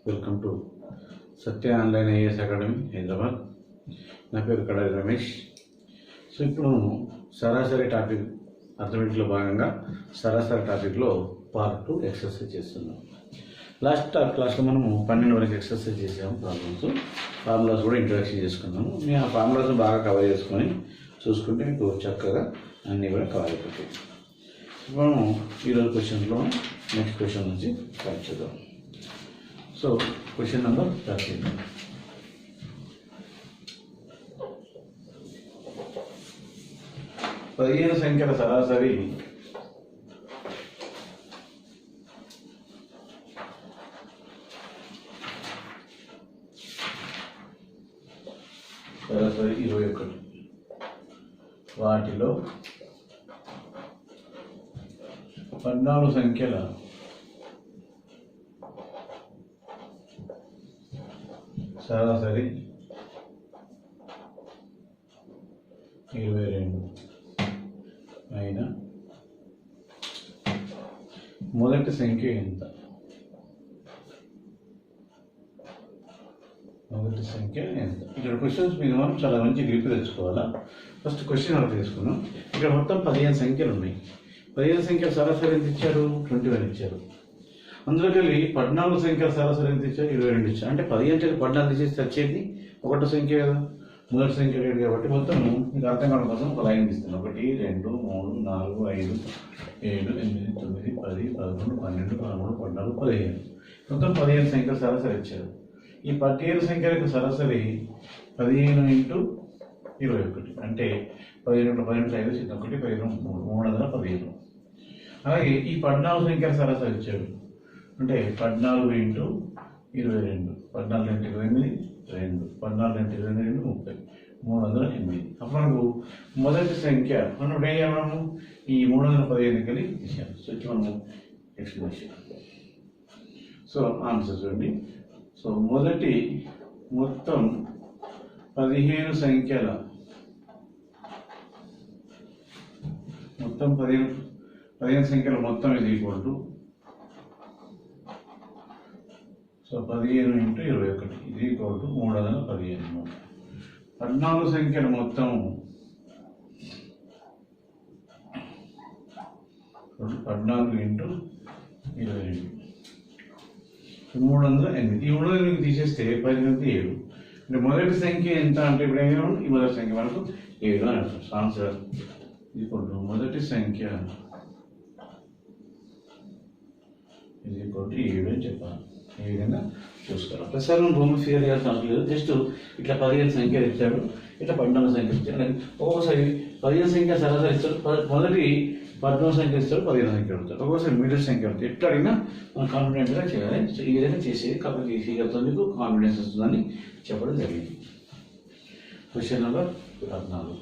Welcome to Satya online IAS academy Hyderabad. నా పేరు Kadari Ramesh. So ఇప్పుడు సరాసరి టాపిక్ అర్థమెటిక్లో భాగంగా సరాసరి టాపిక్లో పార్ట్ 2 ఎక్సర్సైజ్ చేస్తున్నాం. లాస్ట్ క్లాస్లో మనము 12 వరకు ఎక్సర్సైజ్ చేసాము. ఫార్ములాస్ కూడా ఇంట్రడక్షన్ చేసుకున్నాము. మేము ఆ ఫార్ములాస్ బాగా కవర్ చేసుకొని చూసుకుంటే మీకు చక్కగా అన్నీ కూడా కవర్ అయిపోతాయి. మనం ఈరోజు క్వశ్చన్లో నెక్స్ట్ క్వశ్చన్ నుంచి స్టార్ట్ చేద్దాం. So question number 13. పదిహేను సంఖ్యల సరాసరి సరాసరి 21. వాటిలో 14 సంఖ్యల సరాసరి 22 అయిన మొదటి సంఖ్య ఎంత? మొదటి సంఖ్య ఎంత? ఇక్కడ క్వశ్చన్స్ మీద మనం చాలా మంచి గ్రిప్ తెచ్చుకోవాలా. ఫస్ట్ క్వశ్చన్ అర్థం తీసుకున్నాం. ఇక్కడ మొత్తం 15 సంఖ్యలు ఉన్నాయి. 15 సంఖ్యల సరాసరి ఎంత ఇచ్చారు? 21 ఇచ్చారు. అందులోకి వెళ్ళి 14 సంఖ్యల సరాసరి ఎంత ఇచ్చారు? 22 ఇచ్చారు. అంటే 15 14 తీసేసి వచ్చేది ఒకటో సంఖ్య కదా, మొదటి సంఖ్య లేదు. కాబట్టి మొత్తం మీకు అర్థం కావడం కోసం ఒక లైన్ ఇస్తున్నాను. 1 2 3 4 5 7 8 9 10 11 12 13 14 15 మొత్తం 15 సంఖ్యల సరాసరి ఇచ్చారు. ఈ 17 సంఖ్యలకు సరాసరి 15 × 21 అంటే 15 15 5 1 15 315. అలాగే ఈ 14 సంఖ్యల సరాసరి ఇచ్చాడు అంటే 14 × 22 14 × 28 2 14 × 22 30 308. అప్పుడు మనకు మొదటి సంఖ్య మనం ఏం చేయాము? ఈ 315 కలిగి తీసాము. సో ఇట్లా మనము ఎక్స్ప్లెనేషన్. సో ఆన్సర్ చూడండి. సో మొదటి మొత్తం 15 సంఖ్యల మొత్తం 15 సంఖ్యల మొత్తం ఇది ఈక్వల్ టు సో 15 × 21 ఇది ఈక్వల్ టు 315. 14 సంఖ్యల మొత్తం 14 × 22 308. ఈ 308 తీసేస్తే 10 × 7 అంటే మొదటి సంఖ్య ఎంత అంటే ఇప్పుడు ఏమేమో ఈ మొదటి సంఖ్య మనకు 7 అని అర్థం. ఆన్సర్ ఈక్వల్ టు మొదటి సంఖ్య ఇది ఈక్వల్ టు 7 అని చెప్పాలి. ఈ విధంగా చూసుకోవాలి. ప్రతిసారి మనం భూమి ఫిగర్ చేయాల్సిన అవసరం లేదు. జస్ట్ ఇట్లా 15 సంఖ్యలు ఇచ్చాడు, ఇట్లా 14 సంఖ్యలు ఇచ్చాడు. ఒక్కొక్కసారి 15 సంఖ్య సరాసరి ఇస్తాడు, మొదటి 14 సంఖ్య ఇస్తాడు, 15 సంఖ్య అడుగుతాడు. ఒక్కొక్కసారి మిడిల్ సంఖ్య అడుగుతాడు. ఎట్లా అడిగినా మనం కాన్ఫిడెంట్గా చేయాలి. సో ఈ విధంగా చేసేది కాబట్టి ఈ ఫిగర్తో మీకు కాన్ఫిడెన్స్ వస్తుందని చెప్పడం జరిగింది. Question number 14.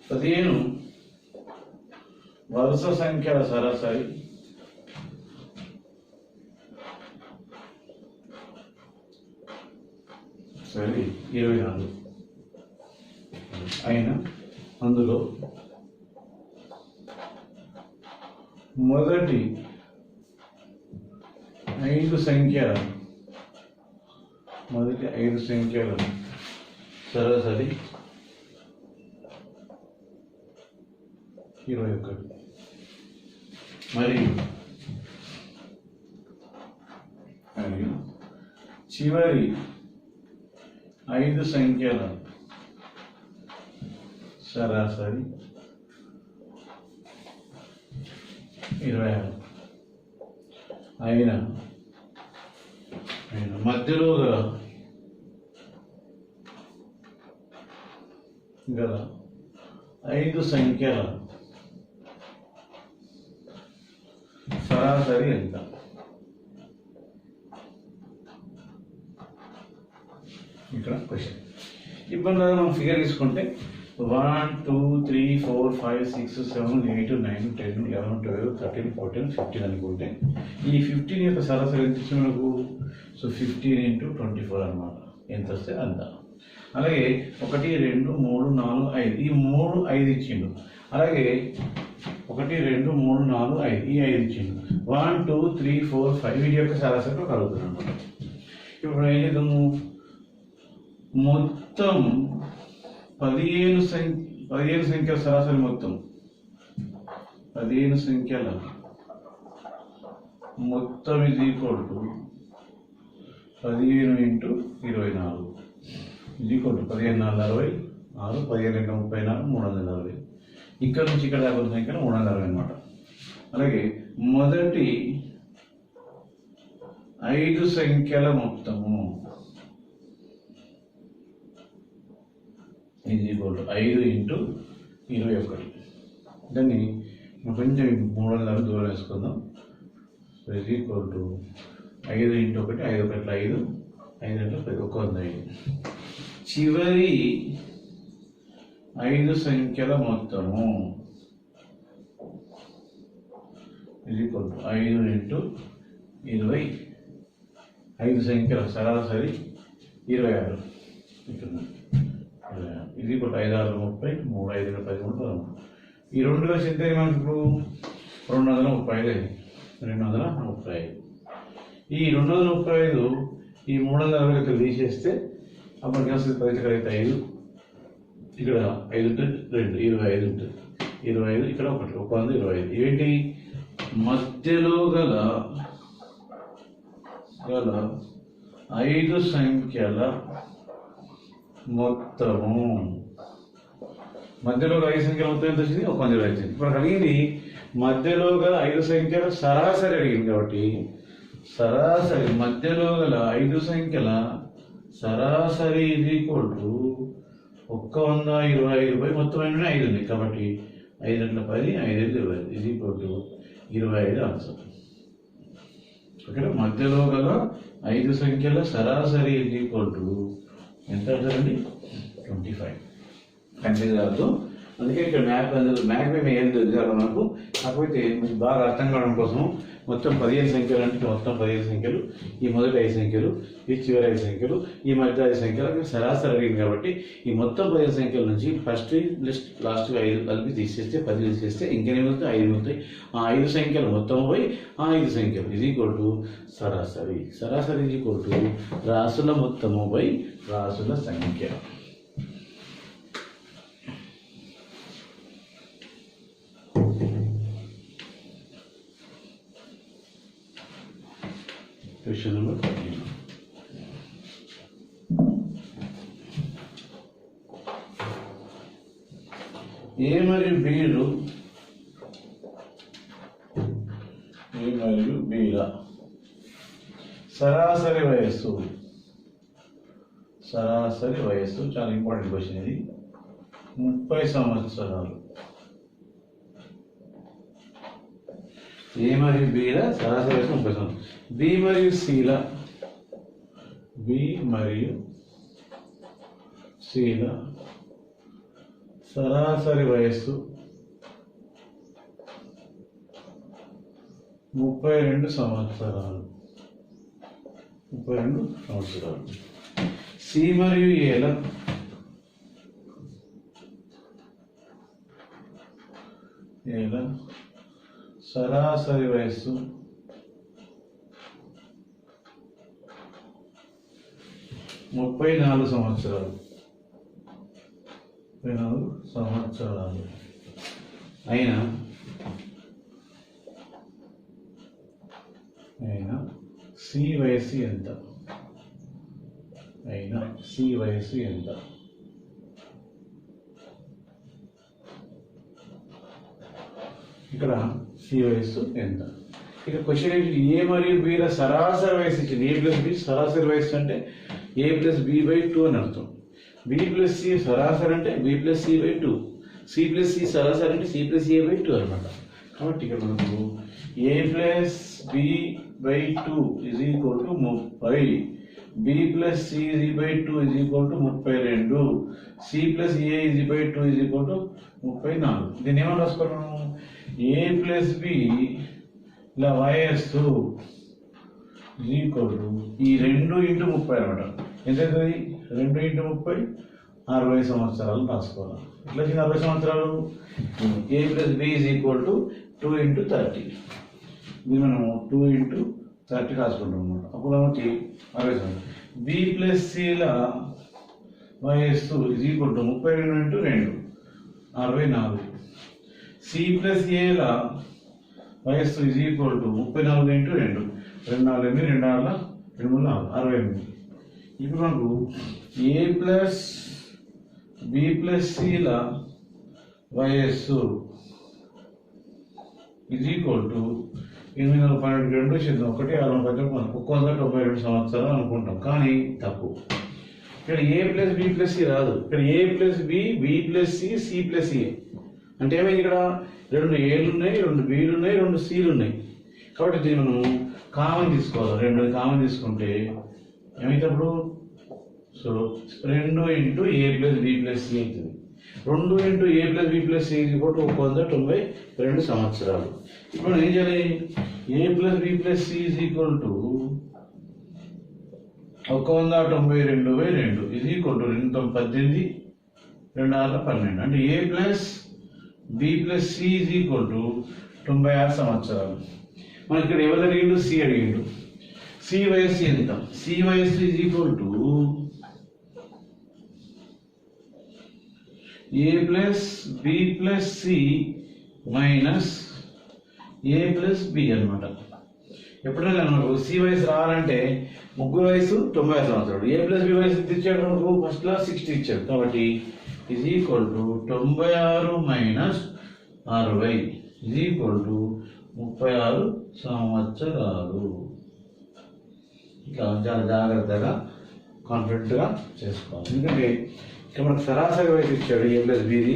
పదిహేను వరుస సంఖ్యల సరాసరి సరే 24 అయినా అందులో మొదటి 5 సంఖ్యల సరాసరి 21 మరియు చివరి 5 సంఖ్యల సరాసరి 26 అయిన మధ్యలో గల 5 సంఖ్యల సరాసరి ఎంత? ఇక్కడ క్వశ్చన్. ఇప్పుడు మనం ఫిగర్ తీసుకుంటే 1 2 3 4 5 6 7 8 9 10 11 12 13 14 15 అనుకుంటే ఈ 15 యొక్క సరాసరి ఎంత ఇచ్చింది మనకు? సో 15 ఇంటూ 24 అనమాట. ఎంత వస్తే అంత. అలాగే 1 2 3 4 5 ఈ 3 5 ఇచ్చిండు. అలాగే 1 2 3 4 5 ఈ 5 ఇచ్చిండు. 1 2 3 4 5 వీటి యొక్క సరాసరి కలుగుతుంది అనమాట. ఇప్పుడు ఏం చేద్దాము? మొత్తం 15 సంఖ్యల సరాసరి మొత్తం 15 సంఖ్యల మొత్తం is equal to 15 into 24 is equal to 15 4 66 15 2 34 340. ఇక్కడ నుంచి ఇక్కడ దాకా సంఖ్యలు 360 అనమాట. అలాగే మొదటి 5 సంఖ్యల మొత్తము ఈజ్ ఈక్వల్ టు 5 ఇంటూ 21. దాన్ని కొంచెం 300 దూరం వేసుకుందాం. So is equal to 5 into 1 5 1 5 5 2 105. చివరి 5 సంఖ్యల మొత్తము ఈజ్ ఈక్వల్ టు 5 ఇంటూ 20. 5 సంఖ్యల సరాసరి 26. ఇక్కడ ఇది ఇప్పుడు 5 6 30 3 5 13 13. ఈ 2 కలిసి ఎంత మనకి ఇప్పుడు 235. 235. ఈ 235 ఈ 360 ఇక్కడ తీసేస్తే అప్పటికి వస్తుంది 10 ఇక్కడ అయితే 5. ఇక్కడ 5 ఉంటుంది 2 25 ఉంటుంది. 25 ఇక్కడ 1 125. ఇవేంటి? మధ్యలో గల 5 సంఖ్యల మొత్తము. మధ్యలో 5 సంఖ్యల మొత్తం ఎంత వచ్చింది? 125 వచ్చింది. ఇప్పుడు అడిగింది మధ్యలో గల 5 సంఖ్యల సరాసరి అడిగింది కాబట్టి సరాసరి మధ్యలో గల 5 సంఖ్యల సరాసరి ఇది ఈక్వల్ టు 125 మొత్తం అయినా 5 ఉంది కాబట్టి 5 2 10 5 5 25 ఇది ఈక్వల్ టు 25 ఆన్సర్. ఓకేనా? మధ్యలో గల 5 సంఖ్యల సరాసరి ఇది ఈక్వల్ టు ఎంత అవుతుందండి? 25. కన్ఫ్యూజ్ కాదు. అందుకే ఇక్కడ మ్యాప్ మేము ఏం తెలియాలి మనకు. కాకపోతే మీకు బాగా అర్థం కావడం కోసం మొత్తం 15 సంఖ్యలు అంటే మొత్తం 15 సంఖ్యలు, ఈ మొదటి 5 సంఖ్యలు, ఈ చివరి 5 సంఖ్యలు, ఈ మధ్య 5 సంఖ్యలు సరాసరి అడిగింది కాబట్టి ఈ మొత్తం 15 సంఖ్యల నుంచి ఫస్ట్ లాస్ట్ 5 కలిపి తీసేస్తే 10 తీసేస్తే ఇంకేమవుతాయి? 5 అవుతాయి. ఆ 5 సంఖ్యలు మొత్తం పోయి ఆ 5 సంఖ్యలు ఇది ఈక్వల్ టు సరాసరి. సరాసరి ఇది ఈక్వల్ టు రాసుల మొత్తము బై రాసుల సంఖ్య. Question number 14. A మరియు Bల సరాసరి వయస్సు చాలా ఇంపార్టెంట్ క్వశ్చన్ ఇది. 30 సంవత్సరాలు. ఏ మరియు బిల సరాసరి వయస్సు 30 సంవత్సరాలు. బి మరియు సిల సరాసరి వయస్సు 32 సంవత్సరాలు. సి మరియు ఏల సరాసరి వయస్సు 34 సంవత్సరాలు. అయినా సి వయస్సు ఎంత? ఇక్కడ సి వయస్సు ఎంత? ఇక క్వశ్చన్ ఏంటి? ఏ మరియు బిల సరాసరి వయస్సు ఇచ్చింది. ఏ ప్లస్ బి సరాసరి వయస్సు అంటే a ప్లస్ బి బై 2 అని అర్థం. బి ప్లస్ సి సరాసరి అంటే B plus C by 2. C plus C సరాసరి అంటే సి ప్లస్ ఏ బై 2 అనమాట. కాబట్టి ఇక్కడ మనకు A plus B by 2 is equal to 30. B plus C by 2 is equal to 32. C plus A is by 2 is equal to 34. దీన్ని ఏమని రాసుకున్నాము? ఏ plus B ఇలా వయస్సు ఈజ్ ఈక్వల్ టు ఈ 2 into 30 అనమాట. ఎంత అవుతుంది? 2 ఇంటూ 30 60 సంవత్సరాలు రాసుకోవాలి. ఎట్లా వచ్చింది 60 సంవత్సరాలు? A plus B is equal to 2 into 30. ఇది మనం 2 ఇంటూ 30 రాసుకుంటాం అనమాట. అప్పుడు మనకి 60 సంవత్సరాలు. బి ప్లస్ సిల వయస్సు is equal to 32 into 2 64. C plus ఏల వయస్సు ఈజ్ ఈక్వల్ టు 34 ఇంటూ 2 2 4 8 2 6 2 3 4 68. ఇప్పుడు మనకు ఏ ప్లస్ బి ప్లస్ సిల వయస్సు ఈజ్ ఈక్వల్ టు 8 4 12 2 చేద్దాం 1 6 10 192 సంవత్సరాలు అనుకుంటాం. కానీ తప్పు. ఇక్కడ A plus B plus C రాదు. ఇక్కడ A plus B, B plus C, C plus A. అంటే ఏమైంది? ఇక్కడ 2 ఏలు ఉన్నాయి, 2 బీలు ఉన్నాయి, 2 సీలు ఉన్నాయి. కాబట్టి దీన్ని మనం కామన్ తీసుకోవాలి. 2 కామన్ తీసుకుంటే ఏమైతే అప్పుడు? So 2 into A plus B plus C అవుతుంది. 2 into A plus B plus C కూడా 192 సంవత్సరాలు. ఇప్పుడు మనం ఏం చేయాలి? A plus B plus C is equal to 192/2 is equal to 2 18 2 6 12. అంటే A plus B plus C is equal to 96 సంవత్సరాలు. మనకి ఇక్కడ ఎవరు అడిగిండు? సి అడిగిండు. సి వయస్సు ఎంత? సి వయస్సు is equal to A plus B plus C minus A plus B అనమాట. ఎప్పుడైనా మనకు సి వయసు రావాలంటే ముగ్గురు వయసు 96 సంవత్సరాలు. ఏ ప్లస్ బి వయసు ఇచ్చాడు మనకు ఫస్ట్లో 60 ఇచ్చాడు. కాబట్టి is equal to 96 minus 60 is equal to 36 సంవత్సరాలు. ఇట్లా చాలా జాగ్రత్తగా కాన్ఫిడెంట్గా చేసుకోవాలి. ఎందుకంటే ఇక్కడ మనకు సరాసరి వయసు ఇచ్చాడు ఏ ప్లస్ బిది.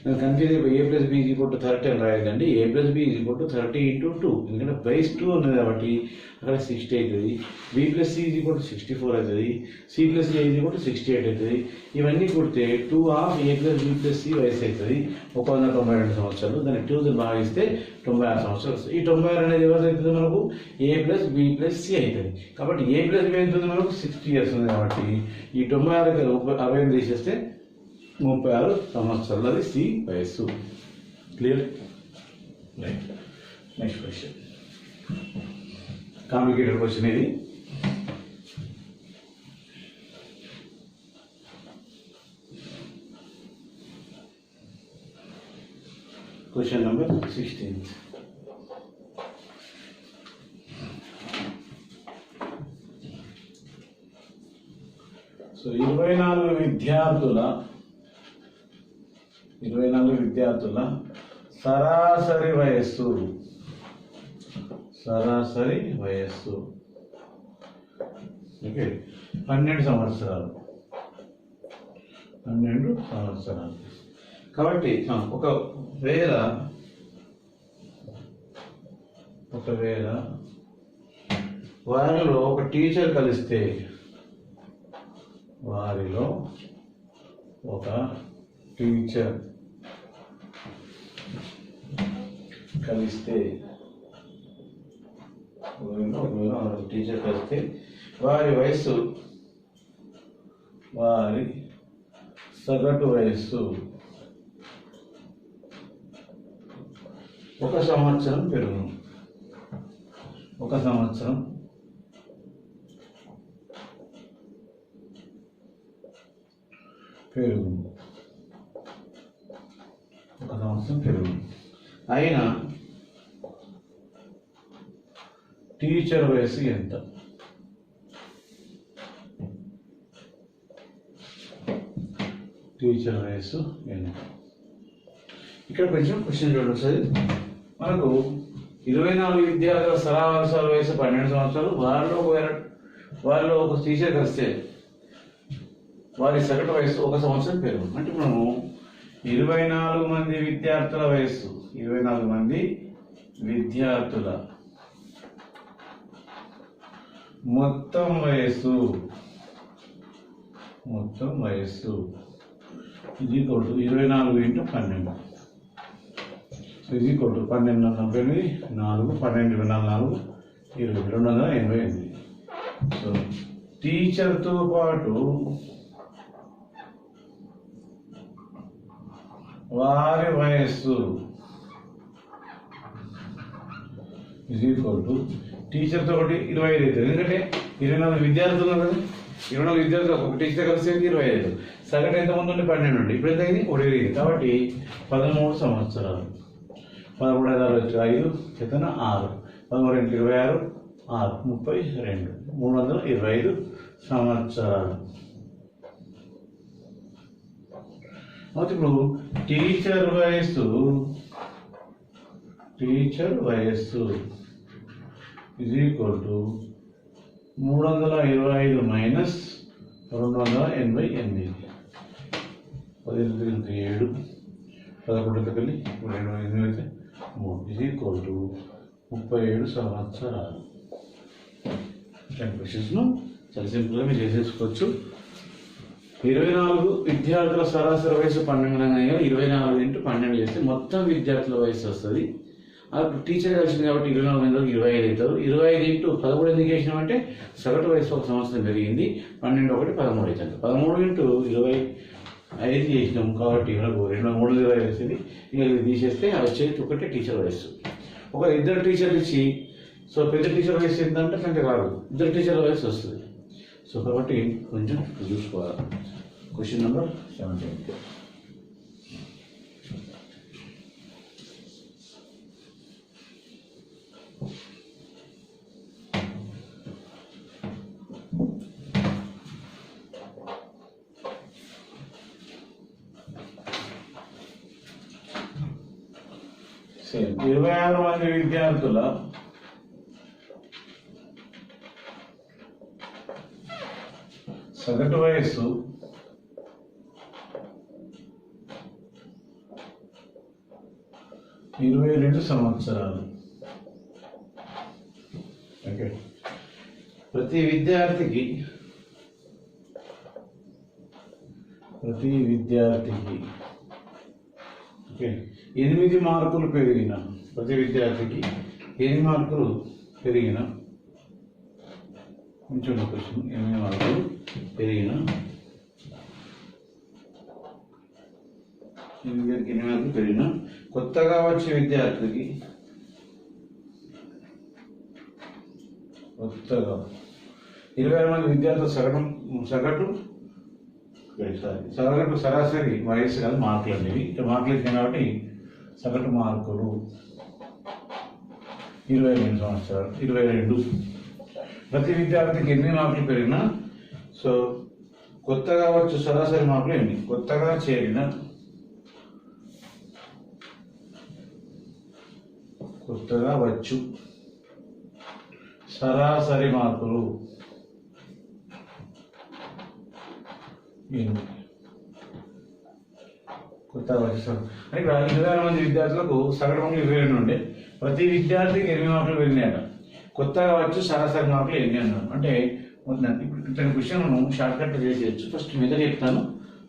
నేను కన్ఫ్యూజ్ అయిపోయి A plus B is equal to 30 అని రాయదండి. A plus B is equal to 30 into 2. ఎందుకంటే బైస్ 2 ఉన్నది కాబట్టి అక్కడ 60 అవుతుంది. B plus C is equal to 64 అవుతుంది. C plus A is equal to 68 అవుతుంది. ఇవన్నీ కుడితే 2 of A plus B plus C వయసు అవుతుంది 192 సంవత్సరాలు. దాన్ని 2 భాగిస్తే 96 సంవత్సరాలు వస్తుంది. ఈ 96 అనేది ఎవరు అవుతుంది మనకు? A plus B plus C అవుతుంది. కాబట్టి ఏ ప్లస్ బి అవుతుంది మనకు 60 ఇయర్స్ ఉంది. కాబట్టి ఈ 96 60 తీసేస్తే 36 సంవత్సరాలు. అది సి వయస్సు. Clear? Right. Next question. Complicated question ఇది. Question number 16. సో 24 విద్యార్థుల సరాసరి వయస్సు ఓకే 12 సంవత్సరాలు. కాబట్టి ఒకవేళ వారిలో ఒక టీచర్ కలిస్తే వారి సగటు వయస్సు 1 సంవత్సరం పెరుగును. 1 సంవత్సరం పెరుగును. అయినా టీచర్ వయసు ఎంత? ఇక్కడ కొంచెం క్వశ్చన్ చూడండి సార్. మనకు 24 విద్యార్థుల సరాసరి వయసు 12 సంవత్సరాలు. వారిలో ఒక టీచర్ కలిస్తే వారి సగటు వయసు 1 సంవత్సరం పెరుగు. అంటే మనము 24 మంది విద్యార్థుల వయస్సు, 24 మంది విద్యార్థుల మొత్తం వయస్సు ఇది ఈక్వల్ టు 24 ఇంటూ 12. సో ఇది ఈక్వల్ టు 1248 4 12 24 20 288. సో టీచర్తో పాటు వారి వయస్సు ఇది ఈక్వల్ టు టీచర్తో ఒకటి 25 అవుతుంది. ఎందుకంటే 24 విద్యార్థులు ఉన్నారు కదా, 24 విద్యార్థులు ఒక టీచర్ కలిసి 25. సగటు ఎంతమంది ఉండి 12 ఉండి ఇప్పుడు ఎంత అయింది 1 పెరిగింది. కాబట్టి 13 సంవత్సరాలు. 13 5 చేతన 6 13 26 6 32 325 సంవత్సరాలు. ఇప్పుడు టీచర్ వయస్సు ఇది ఈక్వల్ టు 325 మైనస్ 288. 10 7 11 కలిగి 28 అయితే 3 ఇది ఈక్వల్ టు 37 సంవత్సరాలు. క్వశ్చన్స్ను చాలా సింపుల్గా మీరు చేసేసుకోవచ్చు. 24 విద్యార్థుల సరాసరి వయసు 12 24 ఇంటూ 12 చేస్తే మొత్తం విద్యార్థుల వయసు వస్తుంది. అప్పుడు టీచర్ కలిసింది కాబట్టి 24 మంది 25 అవుతారు. 25 ఇంటూ 13 ఎందుకు చేసినామంటే సగటు వయసు ఒక సంవత్సరం పెరిగింది. 12 ఒకటి 13 అవుతుంది. 13 ఇంటూ 25 చేసినాం కాబట్టి మనకు 320 వస్తుంది. ఇంకా ఇది తీసేస్తే వచ్చేది ఒకటే టీచర్ వయస్సు. ఒక ఇద్దరు టీచర్లు ఇచ్చి సో పెద్ద టీచర్ వయసు ఏంటంటే కంటే రాదు, ఇద్దరు టీచర్ల వయసు వస్తుంది. సో కాబట్టి కొంచెం చూసుకోవాలి. Question number 17. సేమ్ 26 మంది విద్యార్థుల సగటు వయస్సు 22 సంవత్సరాలు. ఓకే, ప్రతి విద్యార్థికి ఓకే 8 మార్కులు పెరిగిన ప్రతి విద్యార్థికి 8 మార్కులు పెరిగిన కొంచెం క్వశ్చన్ 8 మార్కులు పెరిగిన 8 మార్కులు పెరిగిన కొత్తగా వచ్చే విద్యార్థికి కొత్తగా 26 మంది విద్యార్థుల సగటు సరాసరి వయస్సు కాదు మార్కులు అనేవి ఇట్లా మార్కులు ఇచ్చాయి కాబట్టి సగటు మార్కులు 22 సంవత్సరాలు 22. ప్రతి విద్యార్థికి 8 మార్కులు పెరిగినా సో కొత్తగా వచ్చు సరాసరి మార్కులు 8. కొత్తగా చేరిన కొత్తగా వచ్చు సరాసరి మార్కులు 8. కొత్తగా వచ్చు అంటే ఇక్కడ 26 మంది విద్యార్థులకు సగటు మార్కులు 22 ఉండే ప్రతి విద్యార్థికి 8 మార్కులు పెరిగినాయట. కొత్తగా వచ్చు సరాసరి మార్కులు 8 అన్నాను. అంటే ఇప్పుడు ఇతని క్వశ్చన్ మనం షార్ట్ కట్ చేసేయచ్చు. ఫస్ట్ మీద చెప్తాను,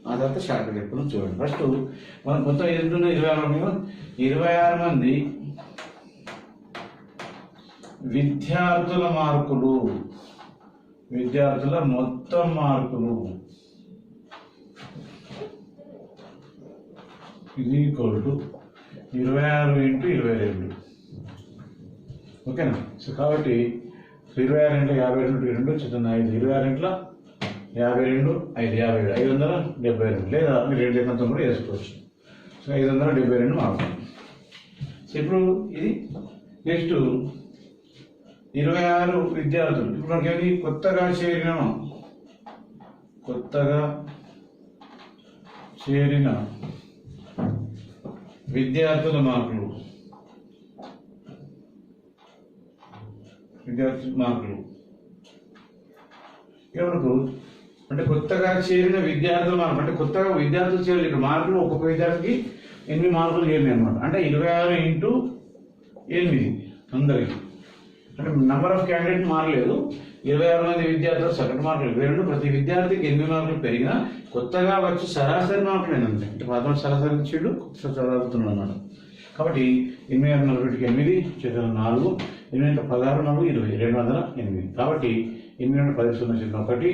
ఆ తర్వాత షార్ట్ కట్ చెప్తాను. చూడండి, ఫస్ట్ మనం మొత్తం ఎంత 26 మంది విద్యార్థుల మొత్తం మార్కులు ఇది ఈక్వల్ టు 26 ఇంటూ 22. ఓకేనా? సో కాబట్టి 26 ఇంట్లో 52 చిన్న 5 26 ఇంట్లో 52 5 57 572 లేదా మీరు 2 కూడా వేసుకోవచ్చు. సో 572 మార్కులు. సో ఇప్పుడు ఇది నెక్స్ట్ 26 విద్యార్థులు. ఇప్పుడు మనకి కొత్తగా చేరిన విద్యార్థుల మార్కులు ఎవరికి అంటే కొత్తగా చేరిన విద్యార్థుల మార్కులు అంటే కొత్తగా విద్యార్థులు చేరిన ఇక్కడ మార్కులు ఒక్కొక్క విద్యార్థికి 8 మార్కులు చేరినాయి అనమాట. అంటే 26 ఇంటూ 8 అందరికి అంటే నంబర్ ఆఫ్ క్యాండిడేట్ మారలేదు, 26 మంది విద్యార్థులు సగటు మార్కులు 22, ప్రతి విద్యార్థికి 8 మార్కులు పెరిగినా కొత్తగా వచ్చి సరాసరి మార్కులు ఏంటంటే అంటే 11 సరాసరి ఇచ్చిండు చదువుతున్నాడు అన్నాడు. కాబట్టి 8 40 8 చేతులు 4 8 16 4 20 208. కాబట్టి 8 10 0 1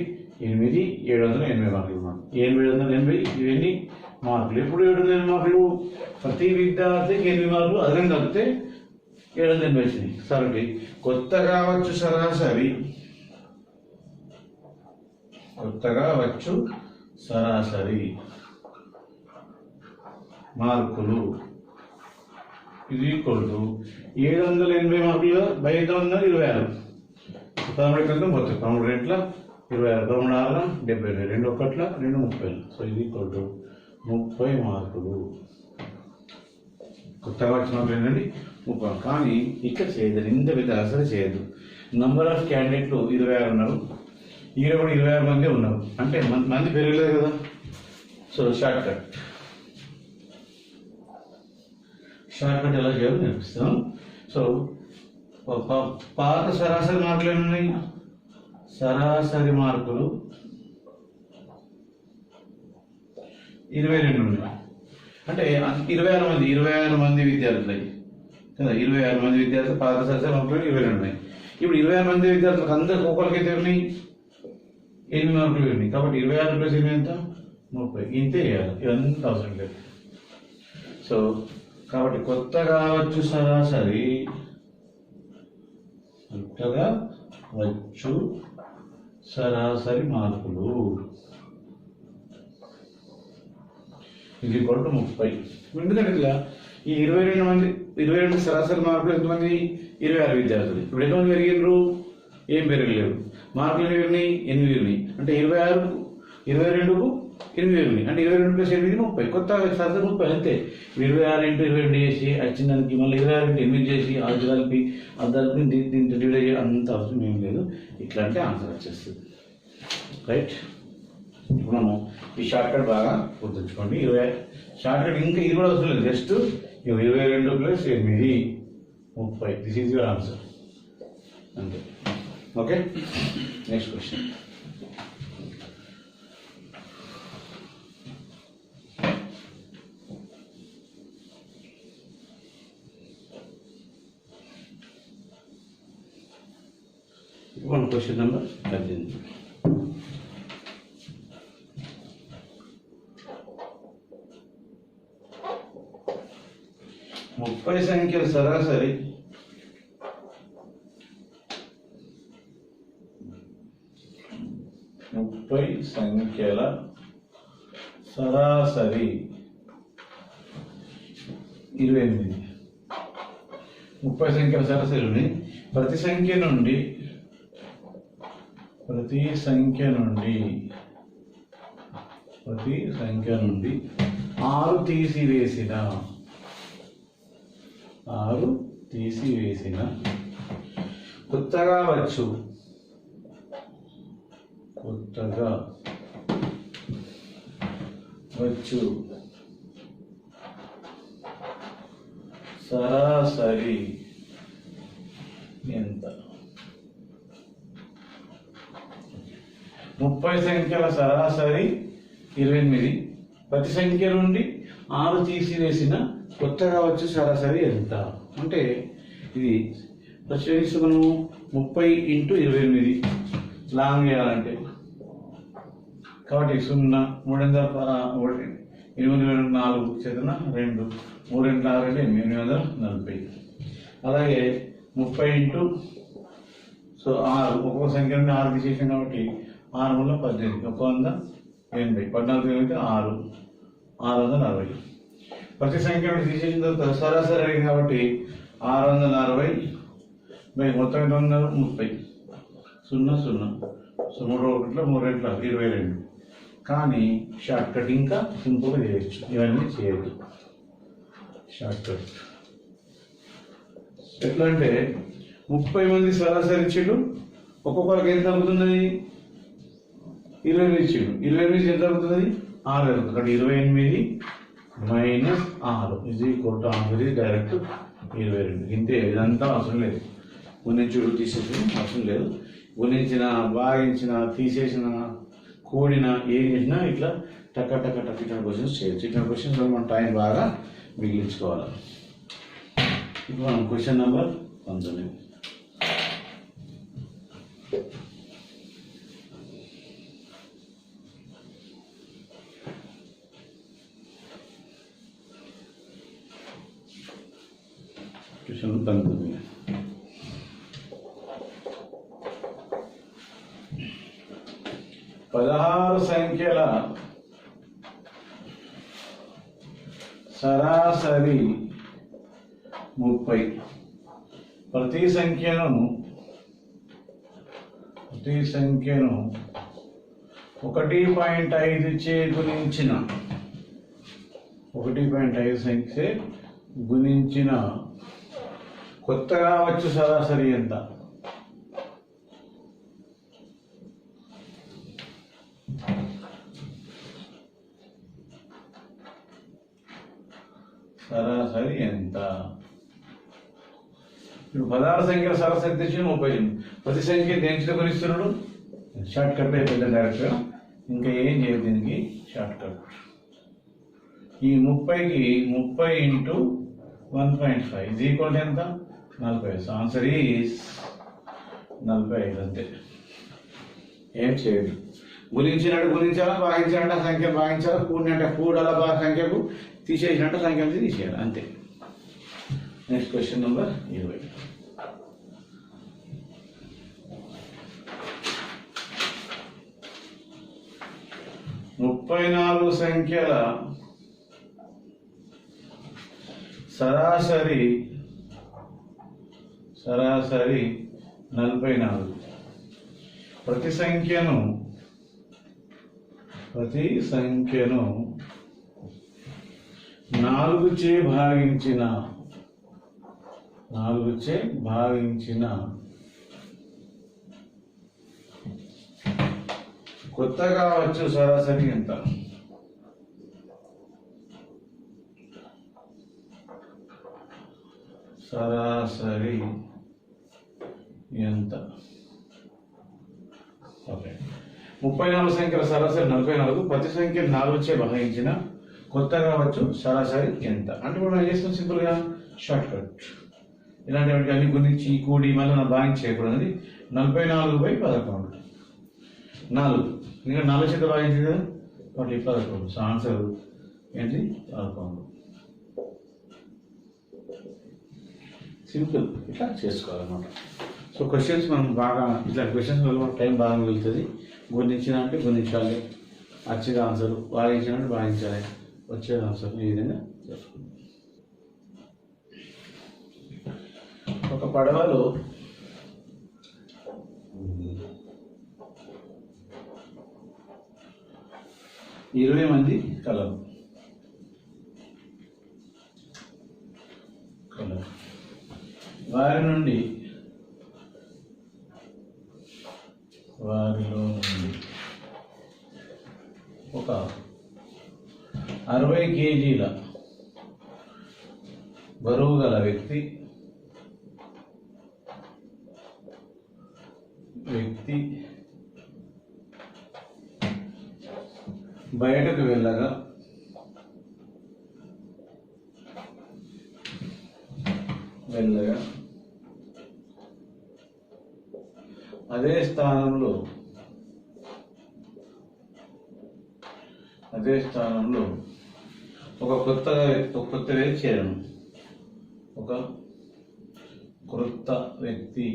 8 780 మార్కులు ఉన్నాడు. 780 ఇవన్నీ మార్కులు. ఎప్పుడు 780 మార్కులు? ప్రతి విద్యార్థికి 8 మార్కులు అదనంగా కలిపితే 780 వచ్చినాయి. కాబట్టి కొత్తగా వచ్చు సరాసరి మార్కులు ఇది ఈక్వల్ టు 780 మార్కులుగా 526. 13 క్రితం పోతుంది 13 రెట్ల 26, 13 6 70, 2 1 2 30. సో ఇది ఈక్వల్ టు 30 మార్కులు. కొత్తగా వచ్చిన మార్కులు ఏంటండి 30. కానీ ఇక్కడ చేయదు, ఇంత పెద్ద అసలు చేయదు. నంబర్ ఆఫ్ క్యాండిడేట్లు 26 ఉన్నారు, ఈడ కూడా 26 మంది ఉన్నారు, అంటే మంది పెరగలేదు కదా. సో షార్ట్ కట్ ఎలా చేయాలో నేర్పిస్తాం. సో పాత సరాసరి మార్కులు ఏమున్నాయి? సరాసరి మార్కులు 22 ఉన్నాయి. అంటే 26 మంది విద్యార్థులు కదా, 26 మంది విద్యార్థులు పాత సరాసరి మార్కులు 22 ఉన్నాయి. ఇప్పుడు 26 మంది విద్యార్థులకు అందరికి ఒక్కొక్కరికైతే ఉన్నాయి 8 మార్కులు ఉన్నాయి. కాబట్టి 26 ప్లస్ 8 ఎంత? 30. ఇంతే చేయాలి, ఇదంతా అవసరం లేదు. సో కాబట్టి కొత్తగా వచ్చు సరాసరి మార్కులు ఇది కొట్టు 30. ఎందుకంటే ఇట్లా ఈ 22 సరాసరి మార్కులు ఎంతమంది? 26 విద్యార్థులు. ఇప్పుడు ఎంతమంది పెరిగినారు? ఏం పెరగలేరు. మార్కులు పెరిగినాయి 8 ఉన్నాయి. అంటే 22కు 8 ఉన్నాయి. అంటే 22 ప్లస్ 8 30. కొత్త సరాసరి 30 అంతే. 26 ఇంటూ 22 చేసి వచ్చిన దానికి మళ్ళీ 26 ఇంటూ 8 చేసి అది కలిపి దీంతో డివైడ్ చేయాలి, అంత అవసరం ఏం లేదు. ఇట్లా అంటే ఆన్సర్ వచ్చేస్తుంది. రైట్. ఇప్పుడు మనం ఈ షార్ట్ కట్ బాగా గుర్తుంచుకోండి. 20 షార్ట్ కట్ ఇంకా ఇది కూడా అవసరం లేదు. Just 22 plus 8 30. This is your answer అంతే. Okay, next question. Question number 18. ముప్పై సంఖ్యల సరాసరి సరాసరి 28. 30 సంఖ్యల సరాసరి ఉన్నాయి. ప్రతి సంఖ్య నుండి 6 తీసివేసిన కొత్తగా వచ్చు సరాసరి ఎంత? 30 సంఖ్యల సరాసరి 28. ప్రతి సంఖ్య నుండి 6 తీసివేసిన కొత్తగా వచ్చు సరాసరి ఎంత అంటే ఇది ప్రత్యేకించి మనము 30 ఇంటూ 28 లాంగ్ చేయాలంటే కాబట్టి 0 3 8 4 చేతన 2 3 6 840. అలాగే 30 ఇంటూ 6 ఒక్కొక్క సంఖ్య నుండి 6 తీసేసాం కాబట్టి 6 వల్ల 18 180 14 అయితే 640. ప్రతి సంఖ్య నుండి తీసేసిన తర్వాత సరాసరి అడిగింది కాబట్టి 640 మొత్తం ఎంత ఉన్నారు 30 0 0 3 1 22. కానీ షార్ట్ కట్ ఇంకా సింపుల్గా చేయొచ్చు, ఇవన్నీ చేయొద్దు. షార్ట్ కట్ ఎట్లా అంటే 30 మంది సరాసరి ఇచ్చిండు, ఒక్కొక్కరికి ఎంత అవుతుంది 28 ఇచ్చిండు. 28 ఎంత అవుతుంది 6 అవుతుంది. కాబట్టి 28 మైనస్ 6 ఇది కొట్ట ఆన్సర్ డైరెక్ట్ 22. ఇంతే, ఇదంతా అవసరం లేదు. ముందు చూడు తీసేసి అవసరం లేదు. గుణించిన, భాగించిన, తీసేసిన, కూడిన, ఏం చేసినా ఇట్లా టక్క టక్క టక్ ఇట్లాంటి క్వశ్చన్స్ చేయొచ్చు. ఇట్లాంటి క్వశ్చన్స్ మనం టైం బాగా మిగిలించుకోవాలి. ఇప్పుడు మనం క్వశ్చన్ నెంబర్ 19. క్వశ్చన్ 19. పదహారు సంఖ్యల సరాసరి 30. ప్రతి సంఖ్యను 1.5 చే గుణించిన 1.5 సంఖ్య గుణించిన కొత్తగా వచ్చు సరాసరి ఎంత? సరాసరి ఎంత? ఇప్పుడు 16 సంఖ్యల సరాసరి తెచ్చి 30. ప్రతి సంఖ్య దేంట్లో గుణిస్తున్నాడు? షార్ట్ కట్ అయిపోయింది డైరెక్ట్గా. ఇంకా ఏం చేయదు దీనికి షార్ట్ కట్. ఈ 30కి 30 × 1.5 ఈజ్ ఈక్వల్ టు ఎంత? 45. Answer is 45. అంతే, ఏం చేయదు. గుణించినట్టు గుణించాలా, భాగించాలంటే ఆ సంఖ్య భాగించాలా, కూడినంటే కూడాలా, సంఖ్యకు తీసేసినట్టు సంఖ్యను తీసేయాలి, అంతే. Next question number 20. ముప్పై 34 సంఖ్యల సరాసరి 44. ప్రతి సంఖ్యను 4 చే భాగించిన కొత్తగా వచ్చు సరాసరి ఎంత? సరాసరి ఎంత? ఓకే, 34 సంఖ్యల సరాసరి 44. ప్రతి సంఖ్య 4 చే భాగించిన కొత్తగా వచ్చు సరాసరి ఎంత? అంటే ఇప్పుడు మనం చేస్తాం సింపుల్గా షార్ట్ కట్. ఇలాంటి అన్ని గురించి కూడి మళ్ళీ భాగించి చేయకూడదు. 44/11 4 ఇంకా 4 చేత భాగించింది కదా, 11. సో ఆన్సర్ ఏంటి? 11. సింపుల్, ఇట్లా చేసుకోవాలన్నమాట. సో క్వశ్చన్స్ మనం బాగా ఇట్లాంటి క్వశ్చన్స్ వల్ల టైం బాగా మిగులుతుంది. గుణించిన అంటే గుణించాలి, వచ్చేది ఆన్సర్. భాగించిన అంటే భాగించాలి, వచ్చేది ఆన్సర్. ఈ విధంగా చేసుకుంటాం. ఒక పడవలో 20 మంది కలరు. వారిలో నుండి ఒక 60 కేజీల బరువు గల వ్యక్తి బయటకు వెళ్ళగా అదే స్థానంలో ఒక కొత్త వ్యక్తి చేరను. ఒక క్రొత్త వ్యక్తి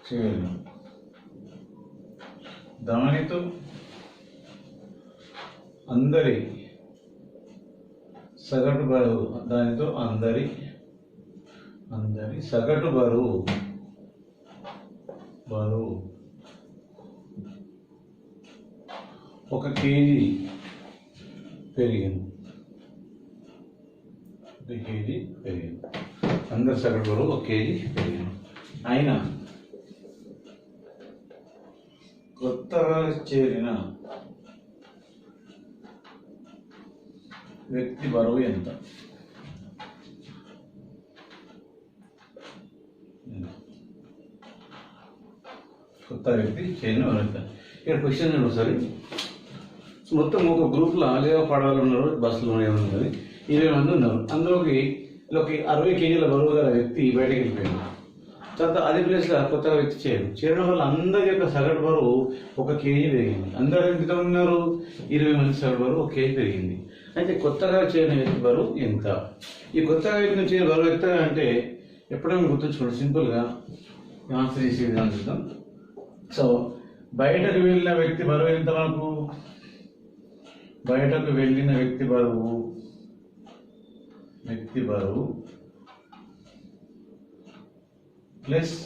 చేరను. దానితో అందరి సగటు బరువు సగటు బరువు 1 కేజీ పెరిగింది. అందరి సగటు బరువు 1 కేజీ పెరిగింది. అయినా కొత్తగా చేరిన వ్యక్తి బరువు ఎంత? కొత్త వ్యక్తి చేరిన వనిత. ఇక్కడ క్వశ్చన్ ఒకసారి మొత్తం ఒక గ్రూప్లో లేదా పడవలు ఉన్నారు, బస్సులో ఏమన్నది 20 మంది ఉన్నారు. అందులోకి 60 కేజీల బరువు గల వ్యక్తి బయటకు వెళ్ళిపోయింది. తర్వాత అదే ప్లేస్లో కొత్తగా వ్యక్తి చేరడం వల్ల అందరి యొక్క సగటు బరువు 1 కేజీ పెరిగింది. అందరూ ఎంత ఉన్నారు? 20 మంది సగటు బరువు 1 కేజీ పెరిగింది. అయితే కొత్తగా చేరిన వ్యక్తి బరువు ఎంత? ఈ కొత్తగా వ్యక్తి చేరిన బరువు ఎంత అంటే ఎప్పుడైనా గుర్తుంచుకోండి. సింపుల్గా ఆన్సర్ చేసే విధానం చూద్దాం. సో బయటకు వెళ్ళిన వ్యక్తి బరువు ఎంత? మనకు బయటకు వెళ్ళిన వ్యక్తి బరువు ప్లస్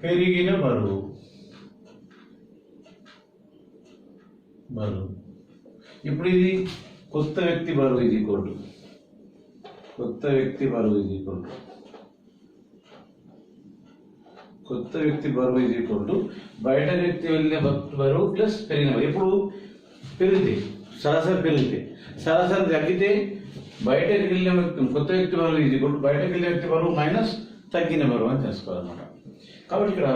పెరిగిన బరువు. ఇప్పుడు ఇది కొత్త వ్యక్తి బరువు ఇది ఈక్వల్ కొత్త వ్యక్తి బరువు ఇది ఈక్వల్ బయట వ్యక్తి వెళ్ళిన బరువు ప్లస్ పెరిగిన బరువు. ఇప్పుడు పెరిగితే సరాసరి తగ్గితే బయటకు వెళ్ళిన వ్యక్తి కొత్త వ్యక్తి బరువు ఇది ఈక్వల్ బయటకు వెళ్ళిన వ్యక్తి బరువు మైనస్ తగ్గిన బరువు అని తెలుసుకోవాలన్నమాట. కాబట్టి ఇక్కడ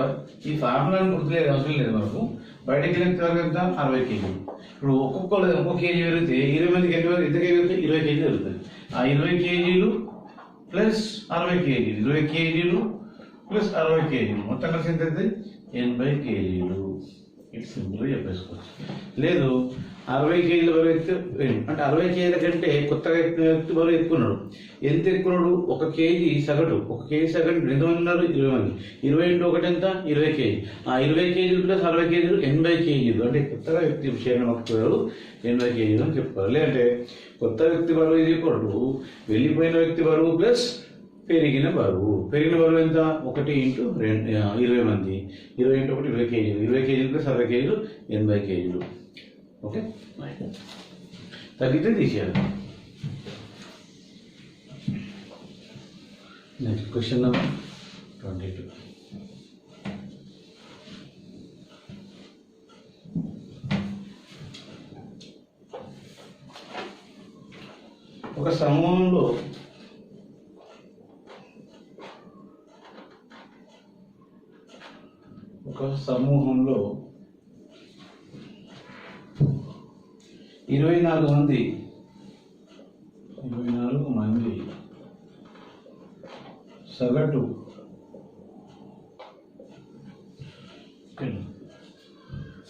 ఈ ఫార్ములాని గుర్తులేదు, అవసరం లేదు మనకు. బయటకు వెళ్ళిన తర్వాత ఎంత? 60 కేజీలు. ఇప్పుడు ఒక్కొక్క కేజీ పెరిగితే 20 మందికి ఎంత పెరిగితే 20 కేజీలు పెరుగుతుంది. ఆ 20 కేజీలు ప్లస్ 60 కేజీలు, 20 కేజీలు ప్లస్ 60 కేజీలు మొత్తం కలిసి ఎంత అవుతుంది? 80 కేజీలు. ఇటు సింపుల్గా చెప్పేసుకోవచ్చు. లేదు 60 కేజీల బరువు ఎక్కితే అంటే 60 కేజీల కంటే కొత్తగా వ్యక్తి బరువు ఎక్కున్నాడు. ఎంత ఎక్కున్నాడు? 1 కేజీ సగటు. 1 కేజీ సగటు ఎంతమంది ఉన్నారు? 20 మంది. 20 × 1 ఎంత? 20 కేజీ. ఆ 20 కేజీలు ప్లస్ 60 కేజీలు 80 కేజీలు. అంటే కొత్తగా వ్యక్తి చేరిన వ్యక్తి బరువు 80 కేజీలు అని చెప్పుకోవాలి. లేదంటే కొత్త వ్యక్తి బరువు ఇది కొడు వెళ్ళిపోయిన వ్యక్తి బరువు ప్లస్ పెరిగిన బరువు ఎంత? 1 × 20 మంది. 20 × 1 20 కేజీలు. 20 కేజీలు ప్లస్ 60 కేజీలు 80 కేజీలు. ఓకే, తగ్గితే తీసేయాలి. Next question number 22. ఒక సమూహంలో ఒక సమూహంలో 24 మంది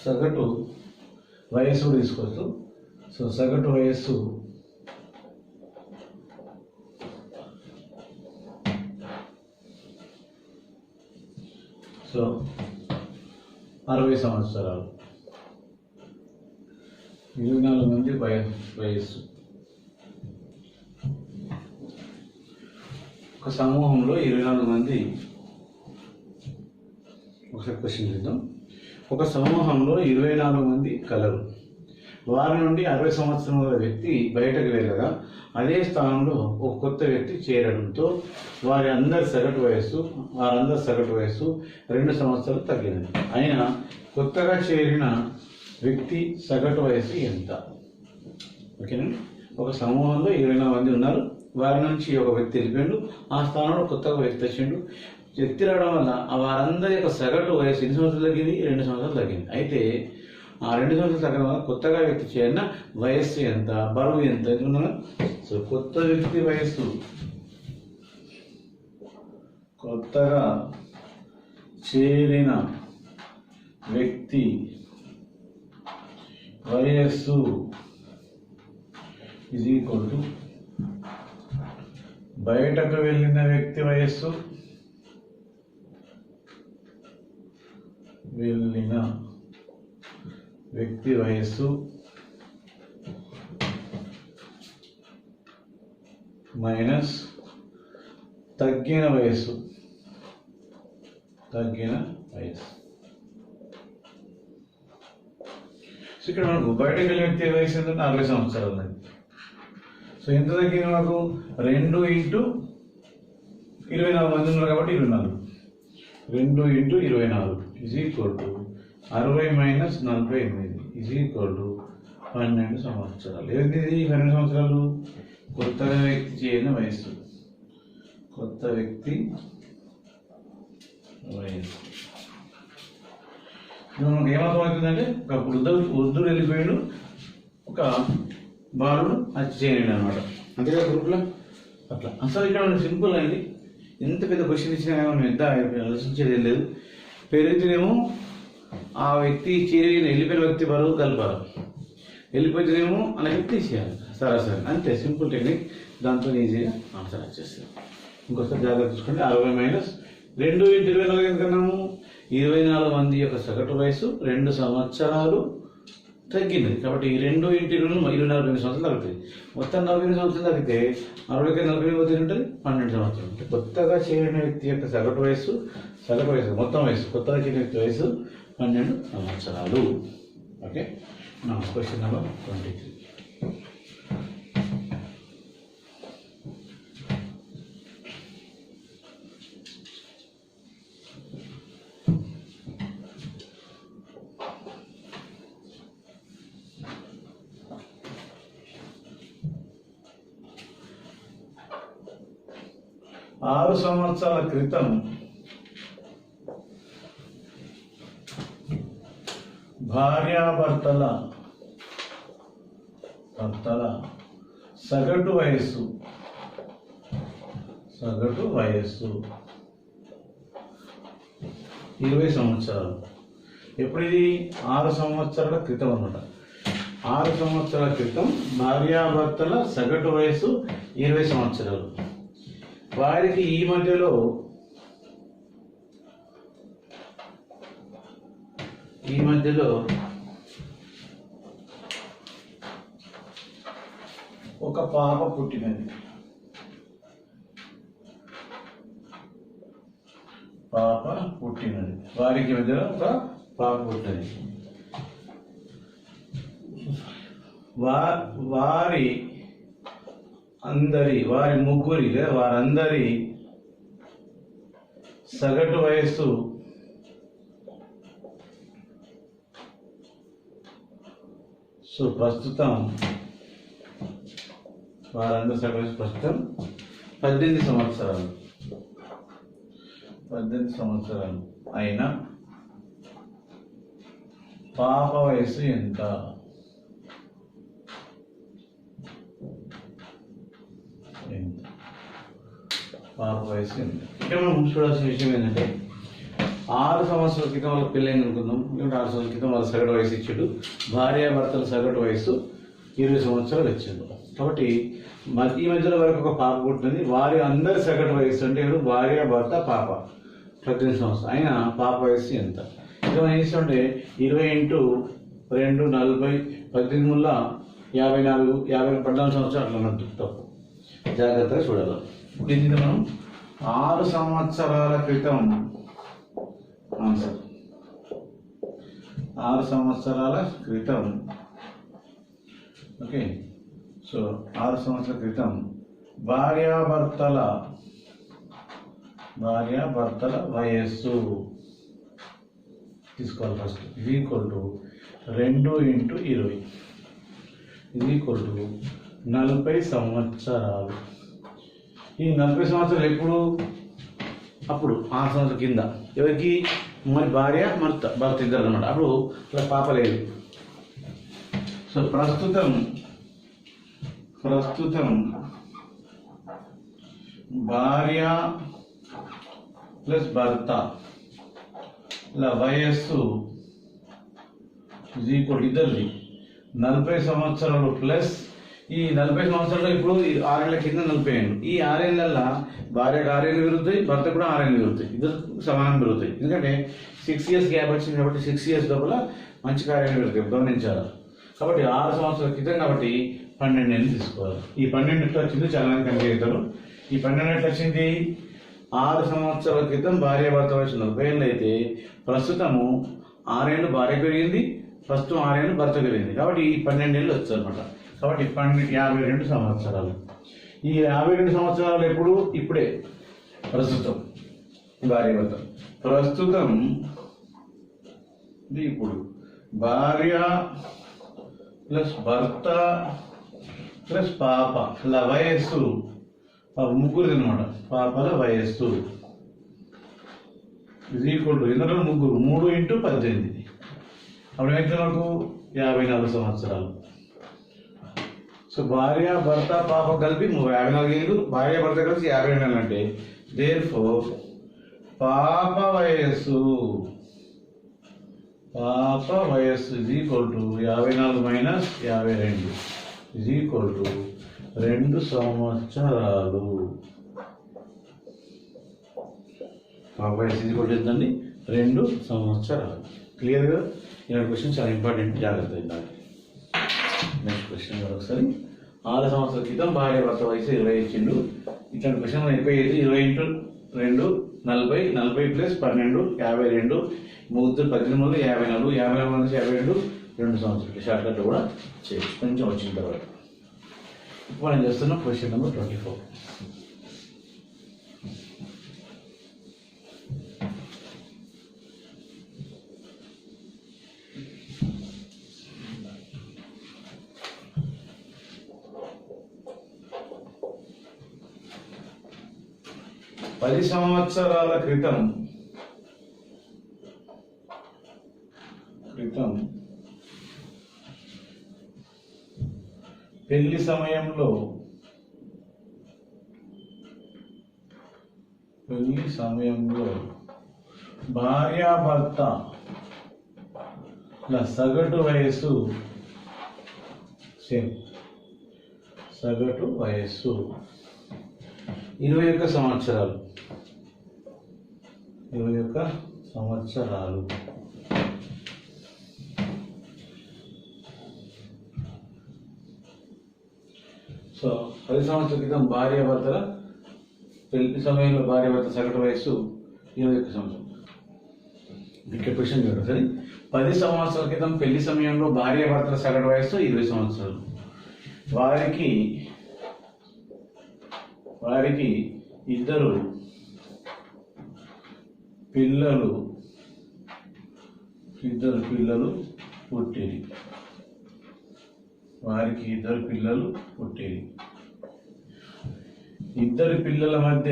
సగటు వయస్సు తీసుకోవచ్చు. సో సగటు వయస్సు సో 60 సంవత్సరాలు. 24 మంది వయస్సు. ఒక సమూహంలో 24 మంది. ఒకసారి క్వశ్చన్ చూద్దాం. ఒక సమూహంలో 24 మంది కలరు. వారి నుండి 60 సంవత్సరాల వ్యక్తి బయటకు వెళ్ళగా అదే స్థానంలో ఒక కొత్త వ్యక్తి చేరడంతో వారందరి సగటు వయస్సు 2 సంవత్సరాలు తగ్గినది. అయినా కొత్తగా చేరిన వ్యక్తి సగటు వయస్సు ఎంత? ఓకేనండి. ఒక సమూహంలో 24 మంది ఉన్నారు. వారి నుంచి ఒక వ్యక్తి వెళ్ళిపోయాడు. ఆ స్థానంలో కొత్తగా వ్యక్తి వచ్చిండు. వ్యక్తి రావడం వల్ల వారందరి యొక్క సగటు వయస్సు ఎన్ని సంవత్సరాలు తగ్గింది? 2 సంవత్సరాలు తగ్గింది. అయితే ఆ 2 సంవత్సరాలు తగ్గడం వల్ల కొత్తగా వ్యక్తి చేరిన వయస్సు ఎంత? బరువు ఎంత? సో కొత్త వ్యక్తి వయస్సు కొత్తగా చేరిన వ్యక్తి వయస్సు ఈజ్ ఈక్వల్ టు బయటకు వెళ్ళిన వ్యక్తి వయస్సు మైనస్ తగ్గిన వయస్సు. సో ఇక్కడ మనకు బయటకు వెళ్ళిన వ్యక్తి వయసు ఏంటంటే 60 సంవత్సరాలు. సో ఎంత తగ్గింది మనకు? 2 × 24 మంది ఉన్నారు కాబట్టి 24. 2 × 24 is equal to 60 - 48 is equal to 12 సంవత్సరాలు. ఏంటి 12 సంవత్సరాలు? కొత్తగా వ్యక్తి చేరిన వయస్సు. మనకు ఏమర్థమవుతుందంటే ఒక వృద్ధుడు వెళ్ళిపోయాడు, ఒక బాలుడు హత్య చేయండి అనమాట. అంతేగా గ్రూప్లో అట్లా. అసలు ఇక్కడ సింపుల్ అండి, ఎంత పెద్ద క్వశ్చన్ ఇచ్చినా కానీ మనం ఎంత ఆలోచించేది లేదు. పెరిగితేనేమో ఆ వ్యక్తి వెళ్ళిపోయిన వ్యక్తి బరువు కలపాలి, వెళ్ళిపోతేనేమో అలా తీసేయాలి సరాసరి. అంతే సింపుల్ టెక్నిక్, దాంతో ఈజీగా ఆన్సర్ వచ్చేస్తుంది. ఇంకొకసారి జాగ్రత్త చూసుకోండి. 60 మైనస్ 2 × 24 ఎందుకన్నాము? 24 మంది యొక్క సగటు వయసు 2 సంవత్సరాలు తగ్గినది. కాబట్టి ఈ 2 × 24 సంవత్సరాలు తగ్గుతుంది. మొత్తం 40 సంవత్సరాలు తగ్గితే 60కి 40 ఉంటుంది, 12 సంవత్సరాలు ఉంటుంది. కొత్తగా చేరిన వ్యక్తి యొక్క సగటు వయసు మొత్తం వయసు, కొత్తగా చేరిన వ్యక్తి వయసు 12 సంవత్సరాలు. ఓకే, నా క్వశ్చన్ నెంబర్ 23. ఆరు సంవత్సరాల క్రితం భార్యాభర్తల సగటు వయస్సు 20 సంవత్సరాలు. ఎప్పుడు ఇది? 6 సంవత్సరాల క్రితం అన్నమాట. 6 సంవత్సరాల క్రితం భార్యాభర్తల సగటు వయసు 20 సంవత్సరాలు. వారికి ఈ మధ్యలో ఒక పాప పుట్టినది. వారికి మధ్యలో ఒక పాప పుట్టినది. వారందరి సగటు వయస్సు ప్రస్తుతం 18 సంవత్సరాలు. అయినా పాప వయసు ఎంత? ఇక్కడ మనం చూడాల్సిన విషయం ఏంటంటే 6 సంవత్సరాల క్రితం వాళ్ళ పెళ్ళైంది అనుకుందాం, లేకుంటే 6 సంవత్సరాల క్రితం వాళ్ళ సగటు వయసు ఇచ్చాడు. భార్యాభర్తల సగటు వయసు 20 సంవత్సరాలు వచ్చింది. కాబట్టి ఈ మధ్యలో వరకు ఒక పాప పుట్టింది. వారి అందరి సగటు వయసు అంటే భార్య భర్త పాప 18 సంవత్సరాలు. అయినా పాప వయసు ఎంత? ఇక మనం ఏం చేస్తామంటే 20 × 2 40, 18 54, 14 సంవత్సరాలు అట్లా అన్నట్టు తప్పు. జాగ్రత్తగా చూడాలి. ఇప్పుడు ఇది మనం 6 సంవత్సరాల క్రితం ఆన్సర్. 6 సంవత్సరాల క్రితం. ఓకే, సో 6 సంవత్సరాల క్రితం భార్యాభర్తల వయస్సు తీసుకోవాలి ఫస్ట్. ఇది ఈక్వల్ టు 2 × 20 40 సంవత్సరాలు. ఈ 40 సంవత్సరాలు ఎప్పుడు? అప్పుడు 6 సంవత్సరాల కింద. ఎవరికి? మరి భార్య భర్త ఇద్దరు అన్నమాట. అప్పుడు అలా పాప లేదు. సో ప్రస్తుతం భార్య ప్లస్ భర్త వయస్సు ఇద్దరిది 40 సంవత్సరాలు ప్లస్ ఈ 40 సంవత్సరాలు. ఇప్పుడు 6 ఏళ్ల కింద 40 ఏళ్ళు. ఈ 6 ఏళ్ళల్లో భార్యకు 6 ఏళ్ళు పెరుగుతాయి, భర్తకు కూడా 6 ఏళ్ళు పెరుగుతాయి. ఇద్దరు సమానం పెరుగుతాయి. ఎందుకంటే 6 ఇయర్స్ గ్యాప్ వచ్చింది కాబట్టి 6 ఇయర్స్ లోపల మంచి కార్యాలు పెరుగుతాయి, గమనించాలి. కాబట్టి 6 సంవత్సరాల క్రితం కాబట్టి 12 ఏళ్ళు తీసుకోవాలి. ఈ 12 ఎట్లా వచ్చిందో చాలా మంది కన్ఫ్యూజ్ అవుతారు. ఈ 12 ఎట్లా వచ్చింది? 6 సంవత్సరాల క్రితం భార్యాభర్త వయసు 40 ఏళ్ళు అయితే ప్రస్తుతము 6 ఏళ్ళు భార్య పెరిగింది, ప్రస్తుతం 6 ఏళ్ళు భర్త పెరిగింది. కాబట్టి ఈ 12 ఏళ్ళు వచ్చాయి అనమాట. కాబట్టి 52 సంవత్సరాలు. ఈ 52 సంవత్సరాలు ఎప్పుడు? ఇప్పుడే. ప్రస్తుతం భార్యాభర్త ఇప్పుడు భార్య ప్లస్ భర్త ప్లస్ పాప వయస్సు ముగ్గురు అనమాట. పాపల వయస్సు ఇది ఈక్వల్ టు ఇందులో ముగ్గురు 3 × 18 అప్పుడు ఎంత మనకు 54 సంవత్సరాలు. సో భార్య భర్త పాప కలిపి 54 ఏళ్ళు, భార్య భర్త కలిసి 50 నెలలు అంటే దేర్ఫోర్ పాప వయస్సు is equal to 54 minus 52 is equal to 2 సంవత్సరాలు. పాప వయస్సు ఈజ్ ఈక్వల్ టు ఎంతండి? 2 సంవత్సరాలు. క్లియర్గా ఇలాంటి క్వశ్చన్ చాలా ఇంపార్టెంట్, జాగ్రత్త ఉండాలి. నెక్స్ట్ క్వశ్చన్ ఒకసారి. 6 సంవత్సరాల క్రితం భార్య భర్త వయసు 20 ఇచ్చిండు. ఇట్లాంటి క్వశ్చన్ మనం ఎక్కువ 20 ఇంటూ 2 40, 40 ప్లస్ 12 52, 3 18, 54, 54 నుంచి 52 2 సంవత్సరాలు. షార్ట్ కట్ కూడా చేయొచ్చు కొంచెం వచ్చిన తర్వాత. ఇప్పుడు మనం చేస్తున్నాం క్వశ్చన్ నెంబర్ 24. పది సంవత్సరాల క్రితం పెళ్లి సమయంలో భార్యాభర్త సగటు వయస్సు సగటు వయస్సు 21 సంవత్సరాలు. 21 సంవత్సరాలు. సో 10 సంవత్సరాల క్రితం భార్యాభర్తల పెళ్లి సమయంలో భార్యాభర్త సగటు వయస్సు 21 సంవత్సరాలు. ఇక్కడ క్వశ్చన్ చూడండి సరే. 10 సంవత్సరాల క్రితం పెళ్లి సమయంలో భార్యాభర్తల సగటు వయస్సు 20 సంవత్సరాలు. వారికి ఇద్దరు పిల్లలు పుట్టిరి. ఇద్దరు పిల్లల మధ్య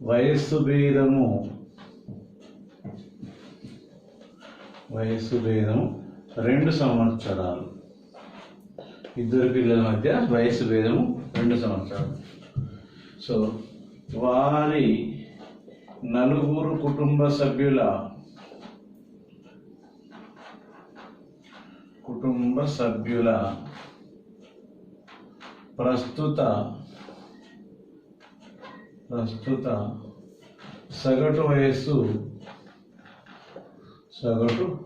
వయస్సు భేదము 2 సంవత్సరాలు. ఇద్దరు పిల్లల మధ్య వయస్సు భేదము 2 సంవత్సరాలు. సో వారి నలుగురు కుటుంబ సభ్యుల ప్రస్తుత సగటు వయస్సు 17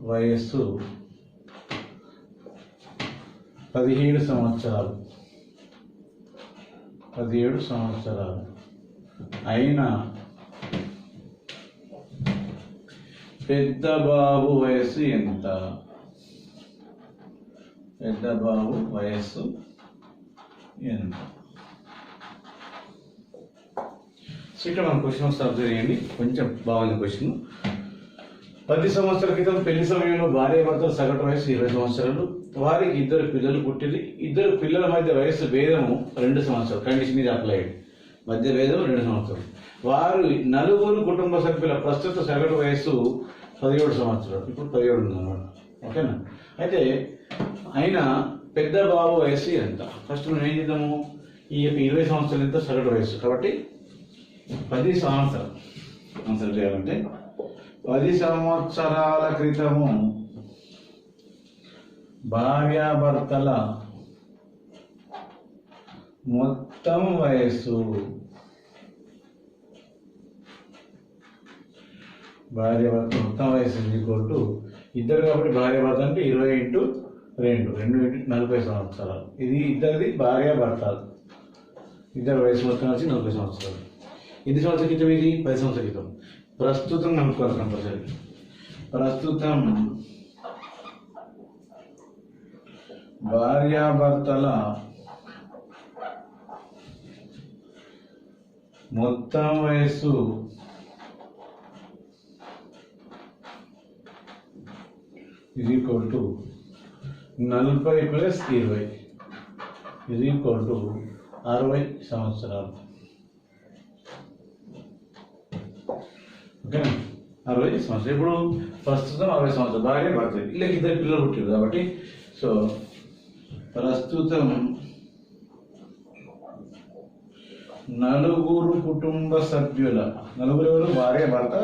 సంవత్సరాలు. అయినా పెద్ద బాబు వయస్సు ఎంత? సో ఇక్కడ మన క్వశ్చన్ ఒకసారి అబ్జర్వ్ చేయండి, కొంచెం బాగుంది క్వశ్చన్. 10 సంవత్సరాల క్రితం పెళ్లి సమయంలో భార్యాభర్తల సగటు వయసు 20 సంవత్సరాలు. వారికి ఇద్దరు పిల్లలు పుట్టింది. ఇద్దరు పిల్లల మధ్య వయస్సు భేదము 2 సంవత్సరాలు. కండిషన్ ఇది అప్లైడ్. మధ్య భేదం 2 సంవత్సరాలు. వారు నలుగురు కుటుంబ సభ్యుల ప్రస్తుత సగటు వయస్సు 17 సంవత్సరాలు. ఇప్పుడు 17 ఉందన్నమాట. ఓకేనా? అయితే అయినా పెద్ద బాబు వయస్సు ఎంత? ఫస్ట్ మనం ఏం చేద్దాము, ఈ యొక్క 20 సంవత్సరాలు ఎంత సగటు వయస్సు కాబట్టి 10 సంవత్సరాలు ఆన్సర్ చేయాలంటే 10 సంవత్సరాల క్రితము భార్యాభర్తల మొత్తం వయస్సు ఈక్వల్ టు ఇద్దరు కాబట్టి భార్యాభర్త అంటే 20 ఇంటూ 2 40 సంవత్సరాలు. ఇది ఇద్దరిది భార్యాభర్తలు. ఇద్దరు వయసు మొత్తం వచ్చి 40 సంవత్సరాలు. ఎన్ని సంవత్సరాల క్రితం ఇది? 10 సంవత్సరాల క్రితం. ప్రస్తుతం అనుకోవాలి కంపల్సరీ. ప్రస్తుతం భార్యాభర్తల మొత్తం వయస్సు is equal to 40 plus 20 is equal to 60 సంవత్సరాలు. 60 సంవత్సరాలు. ఇప్పుడు ప్రస్తుతం 60 సంవత్సరాలు భార్య భర్త వీళ్ళకి ఇద్దరు పిల్లలు పుట్టారు కాబట్టి సో ప్రస్తుతం నలుగురు కుటుంబ సభ్యుల నలుగురు ఎవరు భార్య భర్త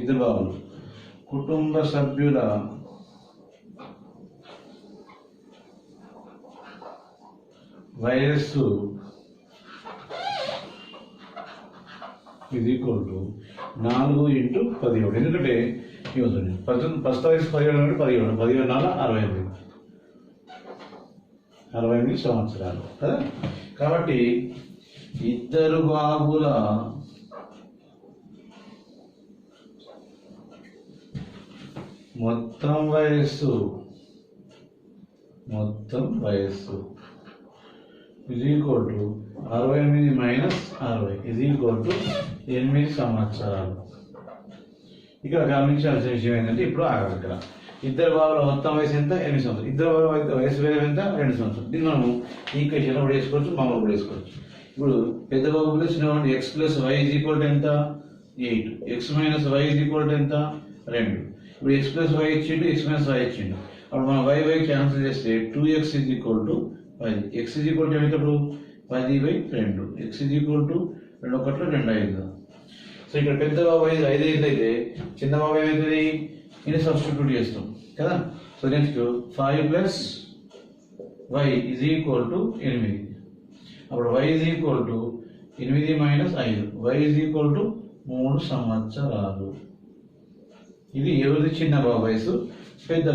ఇద్దరు బాబులు కుటుంబ సభ్యుల వయస్సు ఇది ఈక్వల్ 4 × 17. ఎందుకంటే ఇవ్వండి ప్రస్తుత వయసు 17 17 4 68 సంవత్సరాలు కదా. కాబట్టి ఇద్దరు బాబుల మొత్తం వయస్సు ఇది ఈక్వల్ 68 - 60 ఇది ఈక్వల్ 8 సంవత్సరాలు. ఇక్కడ గమనించాల్సిన విషయం ఏంటంటే ఇప్పుడు ఆగాలి. ఇక్కడ ఇద్దరు బాబుల మొత్తం వయసు ఎంత? 8 సంవత్సరాలు. ఇద్దరు బాబుల వయసు వేరే ఎంత? 2 సంవత్సరాలు. దీన్ని మనం ఈక్వేషన్ కూడా వేసుకోవచ్చు, మామూలు కూడా వేసుకోవచ్చు. ఇప్పుడు పెద్ద బాబు ప్లస్ x + y = ఎంత? 8. x - y = ఎంత? 2. ఇప్పుడు x + y ఇచ్చిండు, x - y ఇచ్చిండు. అప్పుడు మనం y క్యాన్సిల్ చేస్తే 2x = 10. x ఎంత ఇప్పుడు 10/2. x = 2 1 2 5. సో ఇక్కడ పెద్ద బాబు 5 అయితే చిన్న బాబు ఏమవుతుంది? ఇది సబ్స్టిట్యూట్ చేస్తాం కదా. So next 5 + y = 8. అప్పుడు y = 8 - 5. y = 3 సంవత్సరాలు. ఇది ఎవరిది? చిన్న బాబు వయసు, పెద్ద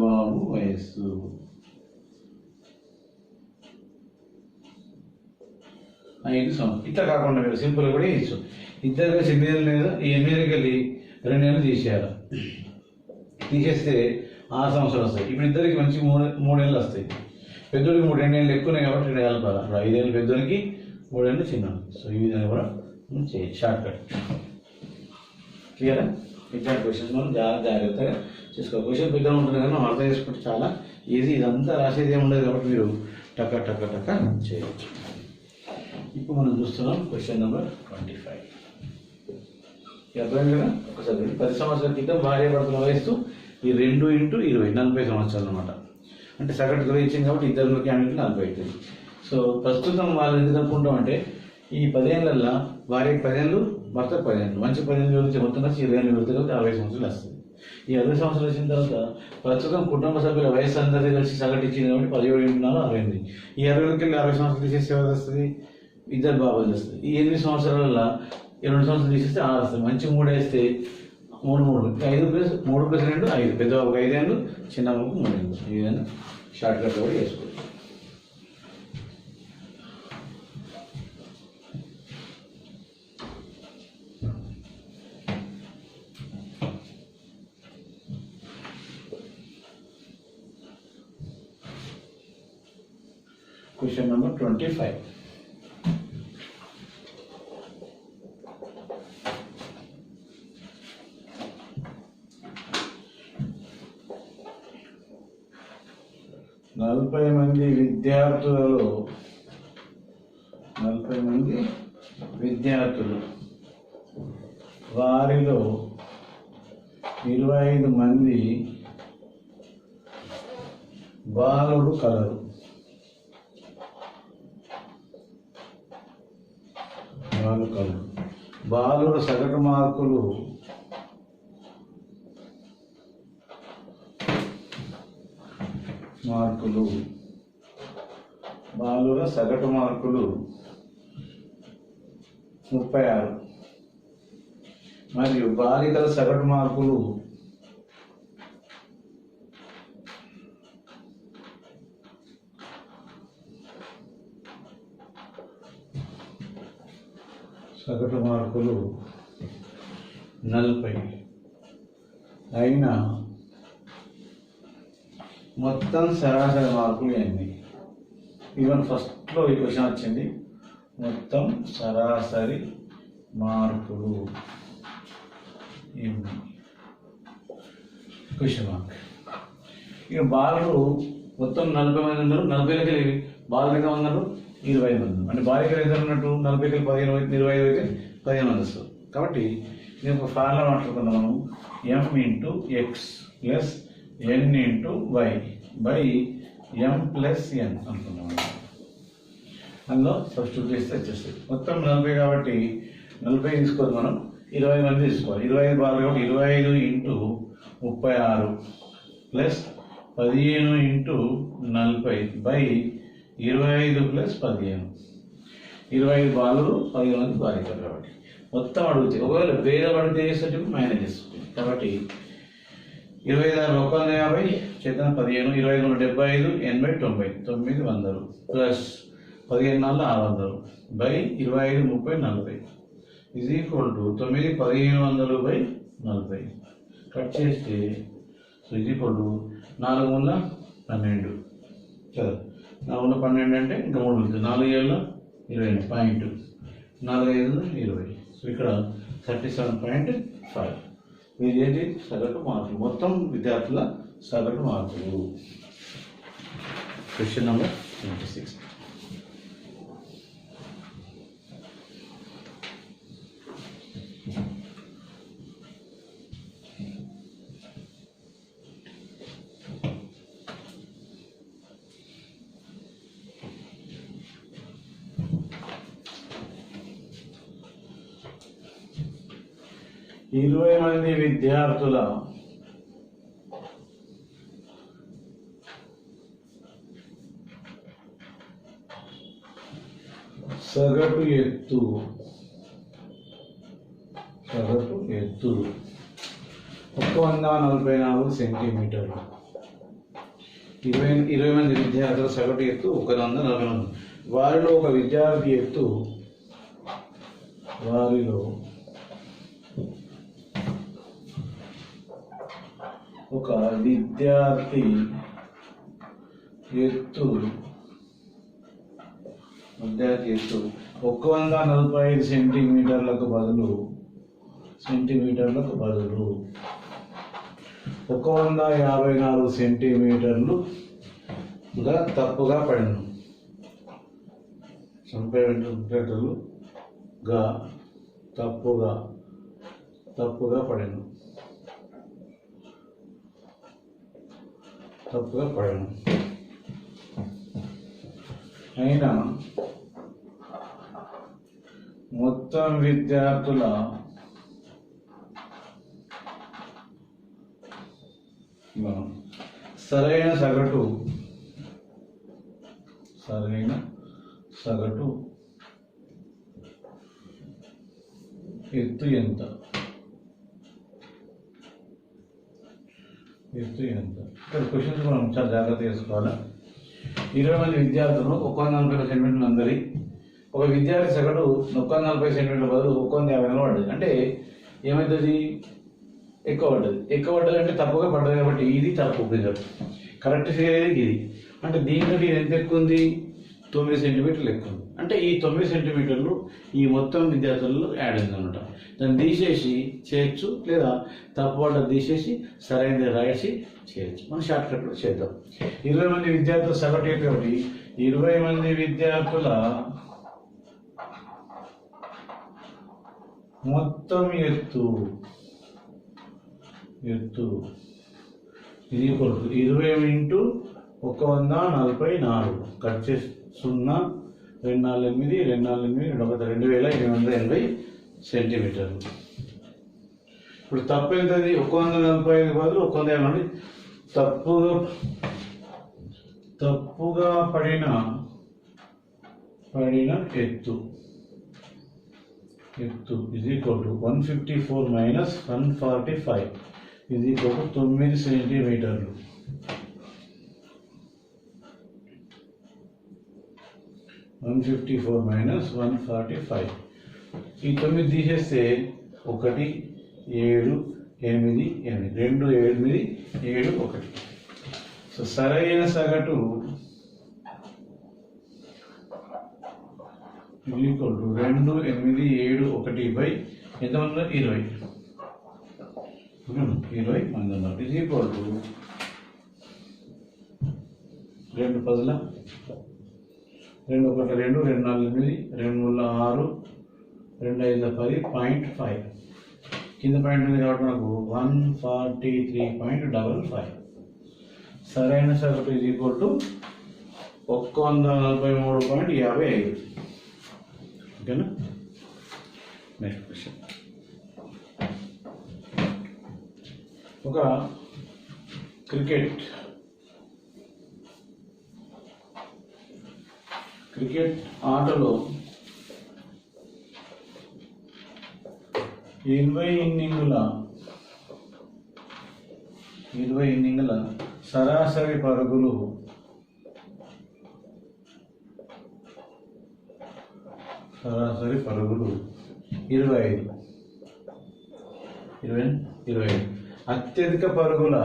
బాబు వయసు. 5 సంవత్సరాలు. ఇట్లా కాకుండా మీరు సింపుల్ కూడా ఇచ్చు. ఇద్దరు కలిసి 8 నెలలు లేదా ఈ 8 నెలలకి వెళ్ళి 2 నెలలు తీసేయాలి. తీసేస్తే 6 సంవత్సరాలు వస్తాయి. ఇప్పుడు ఇద్దరికి మంచి 3 నెలలు వస్తాయి. పెద్దోడికి 2 నెలలు ఎక్కువనే కాబట్టి 2 నెలలు పడాలి. 5 ఏళ్ళు పెద్దోడికి, 3 ఏళ్ళు చిన్న. సో ఈ విధంగా కూడా చేయాలి. Shortcut. క్లియరా? ఇట్లాంటి క్వశ్చన్స్ మనం జాగ్రత్తగా చేసుకోవాలి. క్వశ్చన్ పెద్దగా ఉంటుంది కానీ మనం అర్థం చేసుకుంటే చాలా ఈజీ. ఇదంతా రాసేది ఏమి ఉండదు కాబట్టి మీరు టక్క చేయవచ్చు. ఇప్పుడు మనం చూస్తున్నాం క్వశ్చన్ నెంబర్ 25. అర్థం కదా? ఒకసారి 10 సంవత్సరాల క్రితం భార్య భర్తల వయస్సు ఈ 2 × 20 40 సంవత్సరాలు అనమాట. అంటే సగటు గ్రహించింది కాబట్టి ఇద్దరు క్యాండిడేట్లు 40 అవుతుంది. సో ప్రస్తుతం వాళ్ళు ఎందుకు అనుకుంటాం అంటే ఈ 10 ఏళ్ళల్లో భార్యకి 10 ఏళ్ళు, భర్తకు 10 ఏళ్ళు, మంచి 10 ఏళ్ళు గురించి మొత్తం 20 ఏళ్ళు వెళ్తే 60 సంవత్సరాలు వస్తుంది. ఈ 60 సంవత్సరాలు వచ్చిన తర్వాత ప్రస్తుతం కుటుంబ సభ్యుల వయసు అందరికీ కలిసి సగటు ఇచ్చింది కాబట్టి 17 × 4 68. ఈ 60కి వెళ్ళి 60 సంవత్సరాలు తీసేస్తే ఎవరు వస్తుంది? ఇద్దరు బాబులు వస్తుంది. ఈ 8 సంవత్సరాలలో 2 సంవత్సరాలు తీసేస్తే 6 వస్తుంది. మంచి 3 వేస్తే 3 5 + 3 + 2 5. పెద్ద బాబుకి 5 ఏళ్ళు, చిన్న బాబుకు 3 ఏళ్ళు. ఈ విధంగా షార్ట్ కట్ కూడా వేసుకోవచ్చు. Question number 25. నలభై మంది విద్యార్థులు వారిలో 25 మంది బాలుడు కలరు. బాలుడు సగటు మార్కులు 36 మరియు బాలికల సగటు మార్కులు 40 అయినా మొత్తం సరాసరి మార్కులు ఎన్ని? ఈవెన్ ఫస్ట్లో ఈ క్వశ్చన్ వచ్చింది. మొత్తం సరాసరి మార్కులు ఎన్ని? Question mark. ఇక బాలుడు మొత్తం 40 మంది ఉన్నారు. 40కి బాలుడిగా ఉన్నారు 20 మంది. అంటే బాలికలు ఎంత ఉన్నట్టు 40కి 15 25 అయితే 15 మంది వస్తారు. కాబట్టి ఇది ఒక ఫార్ములా మాట్లాడుకున్నాం మనం, m into X plus n into Y by m plus n అనుకున్నాం. అందులో సబ్స్టిట్యూట్ చేస్తే వచ్చేస్తుంది. మొత్తం 40 కాబట్టి 40 తీసుకోవాలి మనం, 20 మంది తీసుకోవాలి. 25 బాగా కాబట్టి 25 into 36 plus 15 into 40 by 25 plus 15. 25 బాలురు 15 మంది బాలికలు కాబట్టి మొత్తం అడుగుతాయి. ఒకవేళ వేరే అడిగితే చేస్తే మైనస్ చేస్తుంది. కాబట్టి 25 150 చేతన 15, 25 75, 80 90, 900 plus 15 600 by 25 30 40 is equal to 9 1500 by 40 cut చేస్తే సో ఈజ్ ఈక్వల్ టు 4 మూల 12 కదా. 4 మూల 12 అంటే ఇంకా 3 ఉంటుంది. 4 ఏళ్ళ 20 పాయింట్, 4 5 20. సో ఇక్కడ 37.5. ఇది ఏంటి? సగటు మార్కులు, మొత్తం విద్యార్థుల సగటు మార్కులు. Question number 26. ఇరవై మంది విద్యార్థుల సగటు ఎత్తు 144 సెంటీమీటర్లు. 20 మంది విద్యార్థుల సగటు ఎత్తు 144. వారిలో ఒక విద్యార్థి ఎత్తు ఎత్తు 145 సెంటీమీటర్లకు బదులు 154 సెంటీమీటర్లుగా తప్పుగా పడింది. తప్పుగా పడను అయినా మొత్తం విద్యార్థుల సరైన సగటు ఎత్తు ఎంత? ఇక్కడ క్వశ్చన్స్ మనం చాలా జాగ్రత్త చేసుకోవాలి. 20 మంది విద్యార్థులు 140 సెంటీమీటర్లు అందరి, ఒక విద్యార్థి సగటు 140 సెంటీమీటర్ల బదులు 150 పడ్డది. అంటే ఏమవుతుంది? ఎక్కువ పడ్డది అంటే తప్పుగా పడ్డది కాబట్టి ఇది తప్పు. కరెక్ట్ ఫిగర్ ఇది. అంటే దీంట్లో ఎంత ఎక్కువ ఉంది? 9 సెంటీమీటర్లు ఎక్కువ ఉంది. అంటే ఈ 9 సెంటీమీటర్లు ఈ మొత్తం విద్యార్థుల్లో యాడ్ అయింది అనమాట. దాన్ని తీసేసి చేయొచ్చు, లేదా తప్పు పడ్డది తీసేసి సరైనది రాసి చేయొచ్చు. మనం షార్ట్ కట్లో చేద్దాం. 20 మంది విద్యార్థుల సగటు ఎత్తు కాబట్టి 20 మంది విద్యార్థుల మొత్తం ఎత్తు ఇది 20 ఇంటూ 144 కట్ చేసి 0 248 2880 సెంటీమీటర్లు. ఇప్పుడు తప్పు ఎంతది? 145 బదులు 150. తప్పుగా పడిన ఎత్తు is equal to 154 minus 145 is equal to 9 సెంటీమీటర్లు. 154 minus 145. ఈ 9 తీసేస్తే 1 7 8 8 2 8 7 1. సో సరైన సగటు ఈక్వల్ టు 2 8 7 1 బై ఎంతమంది? 20 మంది ఉన్నారు. ఇది ఈక్వల్ టు 2 10 2 1 2 2 4 8 2 3 6 2 5 0.5 కింద పాయింట్ ఉంది కాబట్టి మనకు 143.55 సరైన సగటు ఈజ్ ఈక్వల్ టు 143.55. ఓకేనా? Next question. ఒక క్రికెట్ ఆటలో 20 ఇన్నింగుల సరాసరి పరుగులు 25. అత్యధిక పరుగుల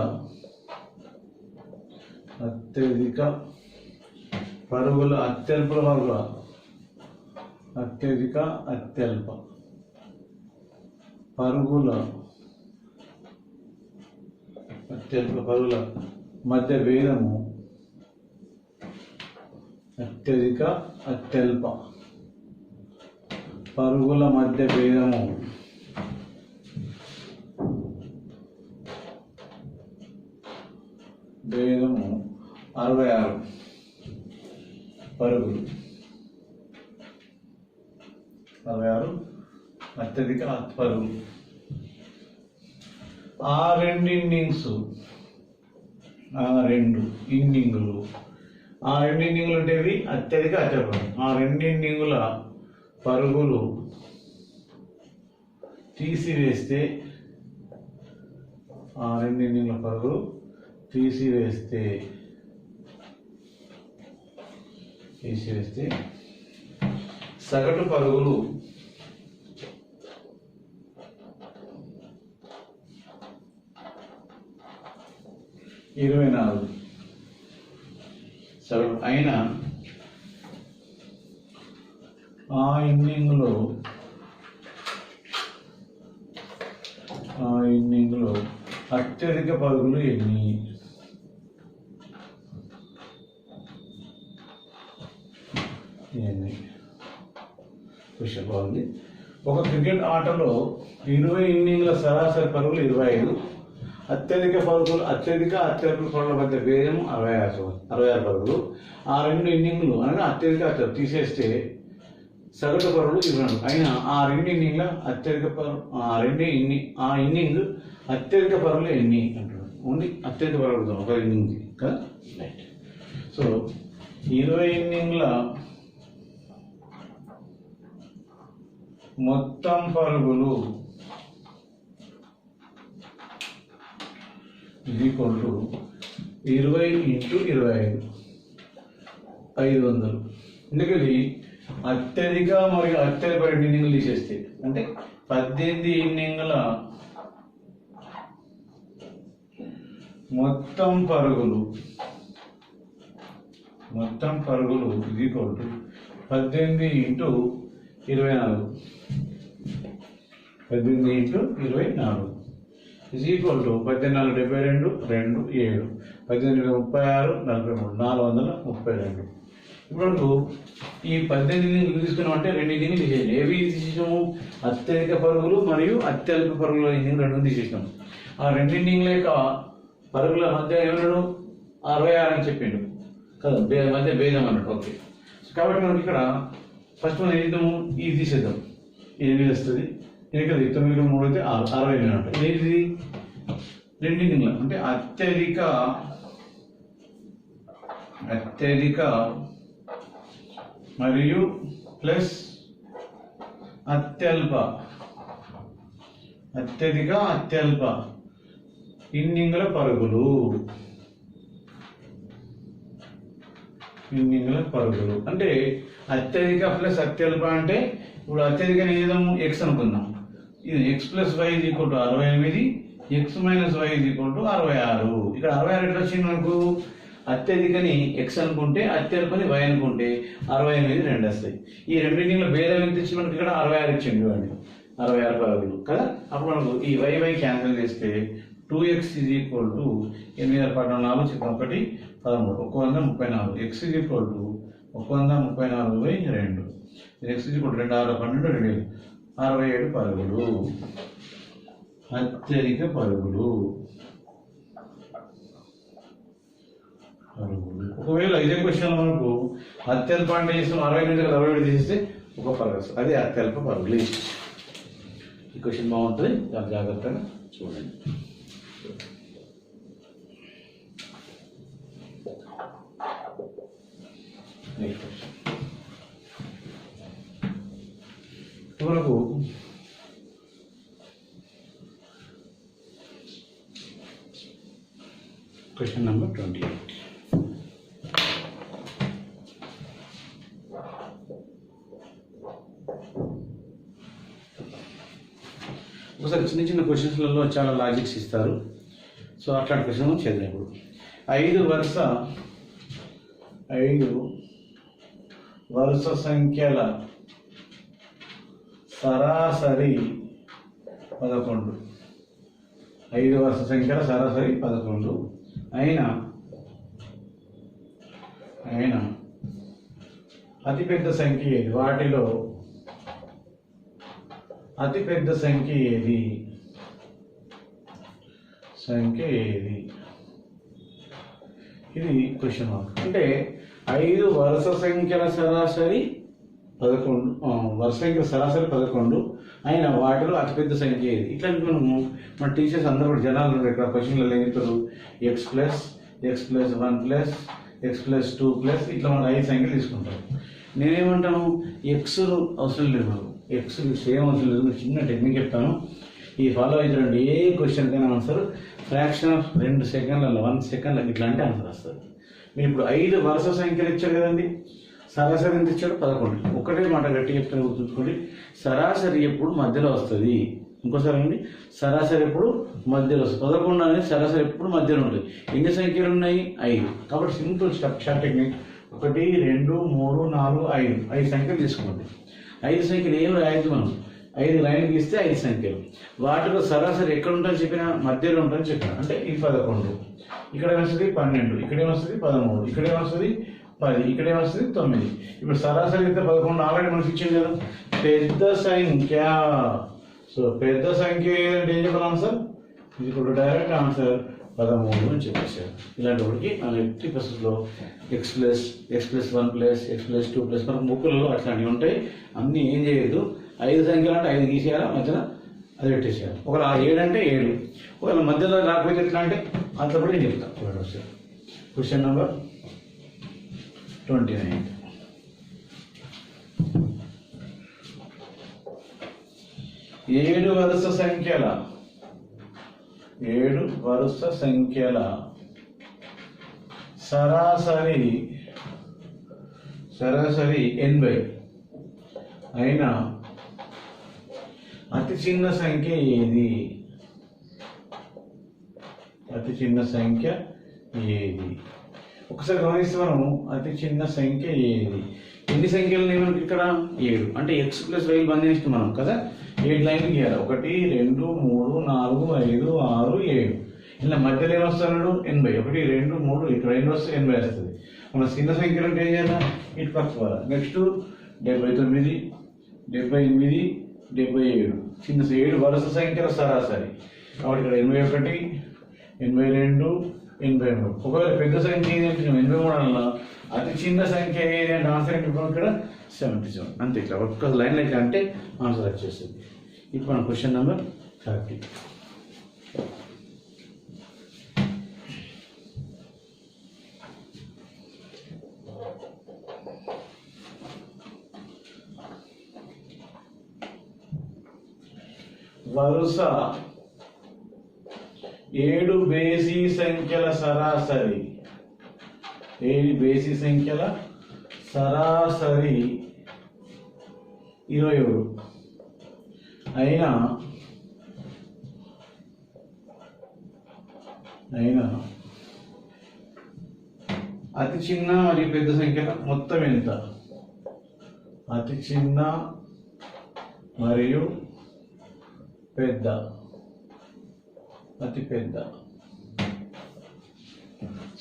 అత్యల్ప పరుగుల మధ్య భేదము అత్యల్ప పరుగుల మధ్య భేదము 66 పరుగులు. 66 అత్యధిక పరుగులు. ఆ రెండు ఇన్నింగులు ఉండేవి అత్యధిక పరుగులు. ఆ రెండు ఇన్నింగుల పరుగులు తీసివేస్తే సగటు పరుగులు 24 సగటు అయిన ఆ ఇన్నింగ్లో అత్యధిక పరుగులు ఎన్ని? క్వశ్చన్ బాగుంది. ఒక క్రికెట్ ఆటలో 20 ఇన్నింగ్ల సరాసరి పరుగులు 25. అత్యల్ప పరుగుల మధ్య భేదం 66 పరుగులు. ఆ రెండు ఇన్నింగ్లు అనగా అత్యధిక తీసేస్తే సగటు పరుగులు 24. అయినా ఆ రెండు ఇన్నింగ్ల ఇన్నింగ్ అత్యధిక పరుగులు ఎన్ని అంటున్నాడు. ఓన్లీ అత్యధిక పరుగులు ఒక ఇన్నింగ్ కదా. రైట్. సో 20 ఇన్నింగ్ల మొత్తం పరుగులు ఈక్వల్ టు 20 × 25 500. ఎందుకని అత్యధిక మరియు అత్యల్ప రెండు ఇన్నింగ్లు తీసేస్తే అంటే 18 ఇన్నింగ్ల మొత్తం పరుగులు equal to 18 × 24 is equal to 18 72 2 7 18 36 43 432. ఇప్పుడు ఈ 18 ఇన్నింగ్లు తీసుకున్నాం అంటే రెండు ఇన్నింగ్లు తీసేసాం. ఏవి తీసేసాము? అత్యధిక పరుగులు మరియు అత్యల్ప పరుగుల ఇన్నింగ్ రెండు తీసేసాం. ఆ రెండు ఇన్నింగ్ల యొక్క పరుగుల మధ్య ఏమన్నాడు? 66 అని చెప్పిండు కదా, మధ్య భేదం అన్నాడు. ఓకే. కాబట్టి మనకి ఇక్కడ ఫస్ట్ మనం ఏం చేద్దాము? ఇది తీసేద్దాం. 8 వస్తుంది. ఇక్కడ 9 3 అయితే 68 అంట. ఇది రెండు ఇన్నింగ్ల అంటే అత్యధిక మరియు ప్లస్ అత్యల్ప ఇన్నింగ్ల పరుగులు అంటే అత్యధిక ప్లస్ అత్యల్ప అంటే ఇప్పుడు అత్యధిక ఏదము ఎక్స్ అనుకుందాం. ఇది x + y = 68, x - y = 66. ఇక్కడ 66 ఎట్లా వచ్చింది మనకు? అత్యధికని x అనుకుంటే అత్యల్పని y అనుకుంటే 68 రెండు వస్తాయి. ఈ రెండింటిలో భేదం ఎంత ఇచ్చి మనకి ఇక్కడ 66 ఇచ్చింది వాడిని, 66 పరుగులు కదా. అప్పుడు మనకు ఈ y క్యాన్సిల్ చేస్తే 2x = 8 × 14 చిత్రం 1 13 134. x = 134/2. x = 2 6 12 2 67 పరుగులు అత్యధిక పరుగులు. ఒకవేళ ఇదే క్వశ్చన్ మనకు అత్యల్ప అంటే చేస్తాం 60 నుంచి 67 తీసేస్తే ఒక పరుగు వస్తుంది, అది అత్యల్ప పరుగులు. ఈ క్వశ్చన్ బాగుంటుంది, చాలా జాగ్రత్తగా చూడండి. నెక్స్ట్ క్వశ్చన్ మనకు క్వశ్చన్ నెంబర్ 28. ఒకసారి చిన్న చిన్న క్వశ్చన్స్లలో చాలా లాజిక్స్ ఇస్తారు. సో అట్లాంటి క్వశ్చన్ చదివినప్పుడు 5 వరుస సంఖ్యల సరాసరి 11. 5 వరుస సంఖ్యల సరాసరి 11 అయినా అతిపెద్ద సంఖ్య ఏది? వాటిలో అతిపెద్ద సంఖ్య ఏది? ఇది క్వశ్చన్ మార్క్. అంటే 5 వరుస సంఖ్యల సరాసరి 11, వరుస సంఖ్యల సరాసరి 11 అయినా వాటిలో అతిపెద్ద సంఖ్య ఏది? ఇట్లాంటి మన టీచర్స్ అందరూ కూడా జనాలు ఇక్కడ క్వశ్చన్లలో ఏం చెప్తారు? x+1+, x+2+, ఇట్లా మనం 5 సంఖ్యలు తీసుకుంటారు. నేనేమంటాను, ఎక్స్ అవసరం లేదు, మనకు ఎక్స్ సేమ్ అవసరం లేదు. చిన్న టెక్నిక్ చెప్తాను, ఈ ఫాలో అవుతారండి. ఏ క్వశ్చన్కైనా ఆన్సర్ ఫ్రాక్షన్ ఆఫ్ 2 సెకండ్లలో 1 సెకండ్ ఇట్లాంటి ఆన్సర్ వస్తుంది. మీరు ఇప్పుడు 5 వరుస సంఖ్యలు ఇచ్చారు కదండి, సరాసరి ఎంత ఇచ్చాడు? 11. ఒకటే మాట గట్టి చెప్తాను, గుర్తుంచుకోండి. సరాసరి ఎప్పుడు మధ్యలో వస్తుంది. ఇంకోసారి అండి, సరాసరి ఎప్పుడు మధ్యలో వస్తుంది. 11 అనేది సరాసరి ఎప్పుడు మధ్యలో ఉంటుంది. ఎన్ని సంఖ్యలు ఉన్నాయి? 5. కాబట్టి సింపుల్ షార్ట్ టెక్నిక్, 1 2 3 4 5 5 సంఖ్యలు తీసుకోండి. 5 సంఖ్యలు ఏమి రాయద్దు మనం, 5 లైన్లు గీస్తే 5 సంఖ్యలు. వాటిలో సరాసరి ఎక్కడ ఉంటుందని చెప్పిన? మధ్యలో ఉంటుందని చెప్పిన. అంటే ఇది 11, ఇక్కడ ఏమొస్తుంది 12, ఇక్కడ ఏమొస్తుంది 13, ఇక్కడ ఏమొస్తుంది 10, ఇక్కడ ఏమొస్తుంది 9. ఇప్పుడు సరాసరి అయితే 11 ఆల్రెడీ మనకి ఇచ్చింది కదా. పెద్ద సంఖ్య, సో పెద్ద సంఖ్య ఏదంటే ఏం చెప్పాలి? ఆన్సర్ ఇది కూడా డైరెక్ట్ ఆన్సర్ 13 అని చెప్పేసారు. ఇలాంటి వాడికి మన ఎట్టి పరిస్థితుల్లో x+1+, x+2+, మనకు బుక్కులలో అట్లాంటివి ఉంటాయి. అన్నీ ఏం చేయొద్దు, 5 సంఖ్యలు అంటే 5 గీసేయాలా, మధ్యలో అది పెట్టేసేయాలి. ఒకవేళ 7 అంటే 7, ఒకవేళ మధ్యలో రాకపోతే ఎట్లా అంటే అంత కూడా నేను చెప్తాను. చూడండి ఒకసారి క్వశ్చన్ నెంబర్ 29. 7 వరుస సంఖ్యల సరాసరి 80 అయినా అతి చిన్న సంఖ్య ఏది? ఒకసారి గమనిస్తే మనం అతి చిన్న సంఖ్య ఏది? ఎన్ని సంఖ్యలు మనకి ఇక్కడ? 7. అంటే x+y బంధించాం మనం కదా, 7 లైన్లు గీయాలి. 1 2 3 4 5 6 7. ఇలా మధ్యలో ఏమొస్తున్నాడు? 80. 1 2 3, ఇక్కడ 2 వస్తే 80 వస్తుంది. మన చిన్న సంఖ్యలు అంటే ఏం చేయాలి? ఇటు పక్కవాలి. నెక్స్ట్ 79, 78, 77. చిన్న 7 వరుస సంఖ్యల సరాసరి. కాబట్టి ఇక్కడ 81, 82, 83. ఒకవేళ పెద్ద సంఖ్య ఏదంటే 83 అన్న అతి చిన్న సంఖ్య ఏదంటే ఆన్సర్ ఏంటి? ఇక్కడ 77. అంతే, ఇట్లా ఒక్క లైన్ అయితే అంటే ఆన్సర్ వచ్చేస్తుంది. ఇప్పుడు మన క్వశ్చన్ నెంబర్ 30. వరుస 7 బేసి సంఖ్యల సరాసరి, 7 బేసి సంఖ్యల సరాసరి 27 అయినా అతి చిన్న మరియు పెద్ద సంఖ్యల మొత్తం ఎంత? అతి చిన్న మరియు అతి పెద్ద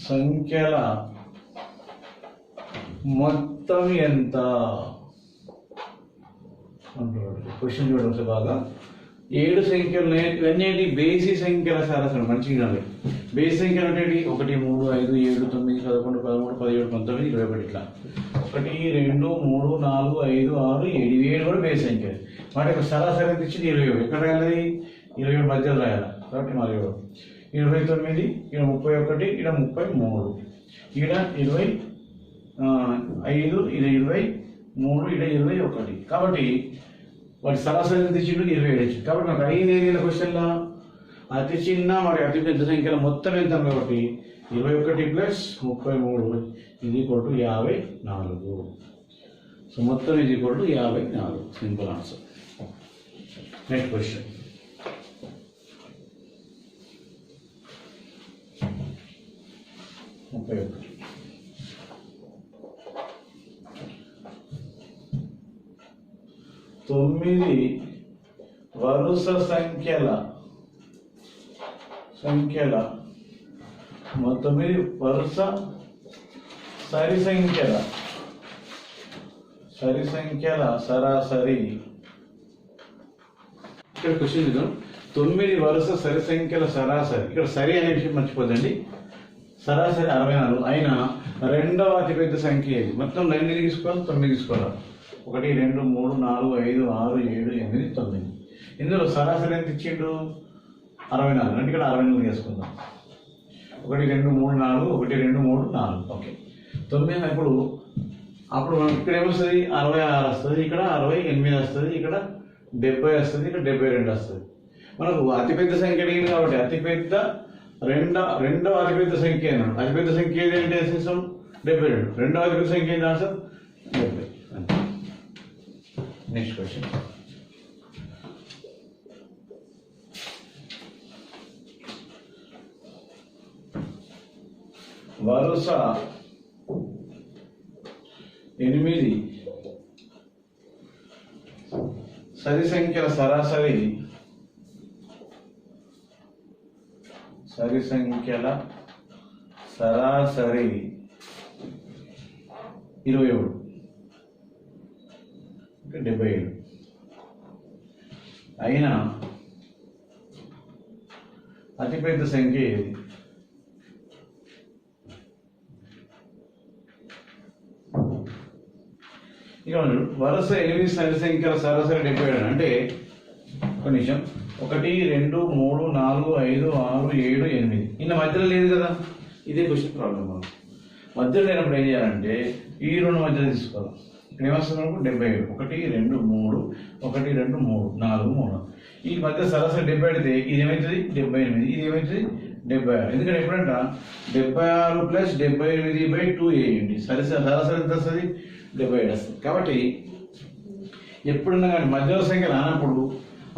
సంఖ్యల మొత్తం ఎంత? క్వశ్చన్ చూడవచ్చు బాగా. 7 సంఖ్యలు ఇవన్నీ బేసి సంఖ్యల సరాసరి. మంచిగా బేసి సంఖ్యలు అంటే 1 3 5 7 9 11 13 17 19 21 ఇట్లా 1 2 3 4 5 6 7 7 కూడా బేసి సంఖ్యలు. వాటి యొక్క సరాసరి ఎంత ఇచ్చింది 27. ఎక్కడ రాయాలి? 27 మధ్యలో రాయాలి. కాబట్టి మరి 29, ఇక్కడ 31, ఇక్కడ 33, ఇక్కడ 25, ఇది 23, ఇక్కడ 21. కాబట్టి వాటి సరాసరి ఎంత ఇచ్చిండు 27 ఇచ్చింది. కాబట్టి నాకు అయింది ఏదైనా క్వశ్చన్లో అతి చిన్న మరి అతి పెద్ద సంఖ్యలో మొత్తం ఎంత కాబట్టి 21 + 33 ఇది = 54. సో మొత్తం ఇది = 54. Simple answer. Next question. తొమ్మిది వరుస సంఖ్యల 9 వరుస సరి సంఖ్యల సరాసరి. ఇక్కడ క్వశ్చన్ ఇద్దాం. 9 వరుస సరి సంఖ్యల సరాసరి. ఇక్కడ సరి అనే విషయం మర్చిపోదండి. సరాసరి 64 అయినా రెండవ అతిపెద్ద సంఖ్య ఏది? మొత్తం 9 తీసుకోవాలి, 9 తీసుకోవాలి. 1 2 3 4 5 6 7 8 9. ఇందులో సరాసరి ఎంత ఇచ్చిండు 64. అంటే ఇక్కడ 64 చేసుకుందాం. 1 2 3 4 1 2 3 4. ఓకే 9. అప్పుడు మనకి ఇక్కడ ఏమొస్తుంది 66 వస్తుంది, ఇక్కడ 68 వస్తుంది, ఇక్కడ 70 వస్తుంది, ఇక్కడ 72 వస్తుంది. మనకు అతిపెద్ద సంఖ్య అడిగింది కాబట్టి అతిపెద్ద రెండవ అతిపెద్ద సంఖ్య అన్నాడు. అతిపెద్ద సంఖ్య ఏదంటే 72. రెండవ అతిపెద్ద సంఖ్య ఏంటి ఆన్సర్ 70. Next question. వరుస 8 సరి సంఖ్యల సరాసరి 27. 77 అయినా అతిపెద్ద సంఖ్య ఏది? ఇక వరుస 8 సరి సంఖ్యల సరాసరి 77 అంటే ఒక నిమిషం 1 2 3 4 5 6 7 8. ఇన్న మధ్యలో లేదు కదా, ఇదే క్వశ్చన్ ప్రాబ్లం. మధ్యలో లేనప్పుడు ఏం చేయాలంటే ఈ రెండు మధ్యలో తీసుకోవాలి. ఇక్కడ ఏమొస్తుంది మనకు 77. 1 2 3 1 2 3 4 3. ఈ మధ్య సరాసరి 70 అయితే ఇది ఏమవుతుంది 78, ఇది ఏమవుతుంది 76. ఎందుకంటే ఎప్పుడంట 76 + 78/2 వేయండి. సరాసరి ఎంత వస్తుంది 77 వస్తుంది. కాబట్టి ఎప్పుడున్నా కానీ మధ్యలో సంఖ్య రానప్పుడు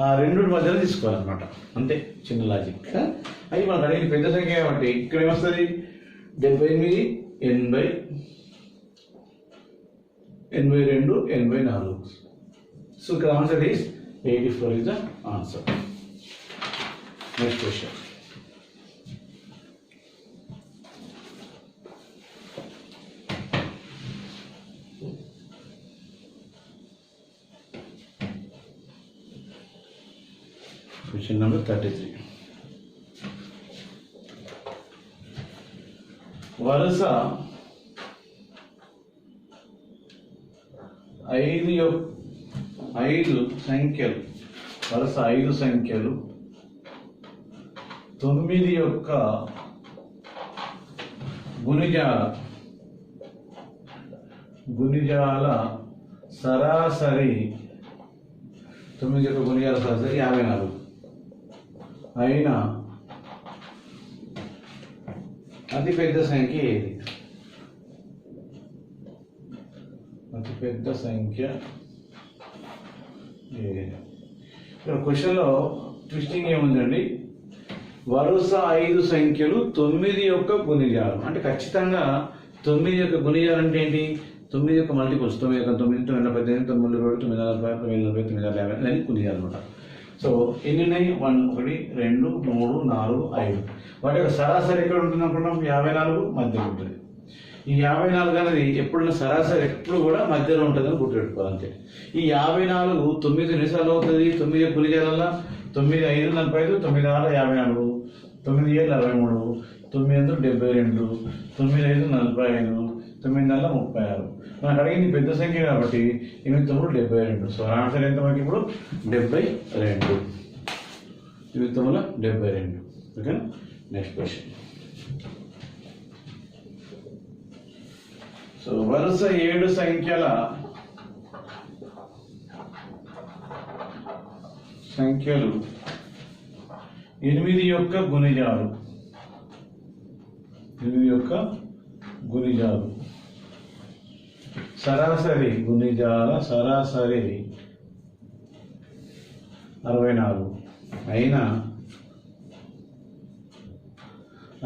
ఆ రెండు మధ్యలో తీసుకోవాలన్నమాట. అంతే, చిన్న లాజిక్. అది మనకు అనేది పెద్ద సంఖ్య కాబట్టి ఇక్కడ ఏమొస్తుంది 78 80 82 84. సో ఇక్కడ answer is 84 is the answer. Next question. Question number 33. వరుస 5 సంఖ్యలు, వరుస 5 సంఖ్యలు 9 యొక్క గుణిజాల సరాసరి 9 యొక్క గుణిజాల సరాసరి 54 అయినా అతిపెద్ద సంఖ్య ఏది? అతిపెద్ద సంఖ్య ఏది? ఇక్కడ క్వశ్చన్లో ట్విస్టింగ్ ఏముందండి, వరుస 5 సంఖ్యలు 9 యొక్క గుణిజాలం అంటే ఖచ్చితంగా 9 యొక్క గుణిజాలం అంటే ఏంటి? 9 యొక్క మల్టిపుల్స్. 9 యొక్క 9 918 920 940 940 950 అని గుణిజాలం అనమాట. సో ఎన్ని ఉన్నాయి 1 1 2 3 4 5. వాటి యొక్క సరాసరి ఎక్కడ ఉంటుంది అనుకున్నాం 54 మధ్యలో ఉంటుంది. ఈ 54 అనేది ఎప్పుడైనా సరాసరి ఎప్పుడు కూడా మధ్యలో ఉంటుందని గుర్తుపెట్టుకోవాలి అంతే. ఈ 54 9 నిమిషాలు అవుతుంది. 9 గుణిజాలల్లో 9 5 45, 9 6 54, 9 7 63, 9 8 72, 9 5 45, 9 4 36. మనకు అడిగింది పెద్ద సంఖ్య కాబట్టి 8 9 72. సో ఆన్సర్ ఎంత మనకి ఇప్పుడు 72. 8 9 72. Okay, next question. సో వరుస 7 సంఖ్యలు 8 యొక్క గుణిజాలు. 8 యొక్క గుణిజాలు సరాసరి గుణిజాల సరాసరి 64 అయినా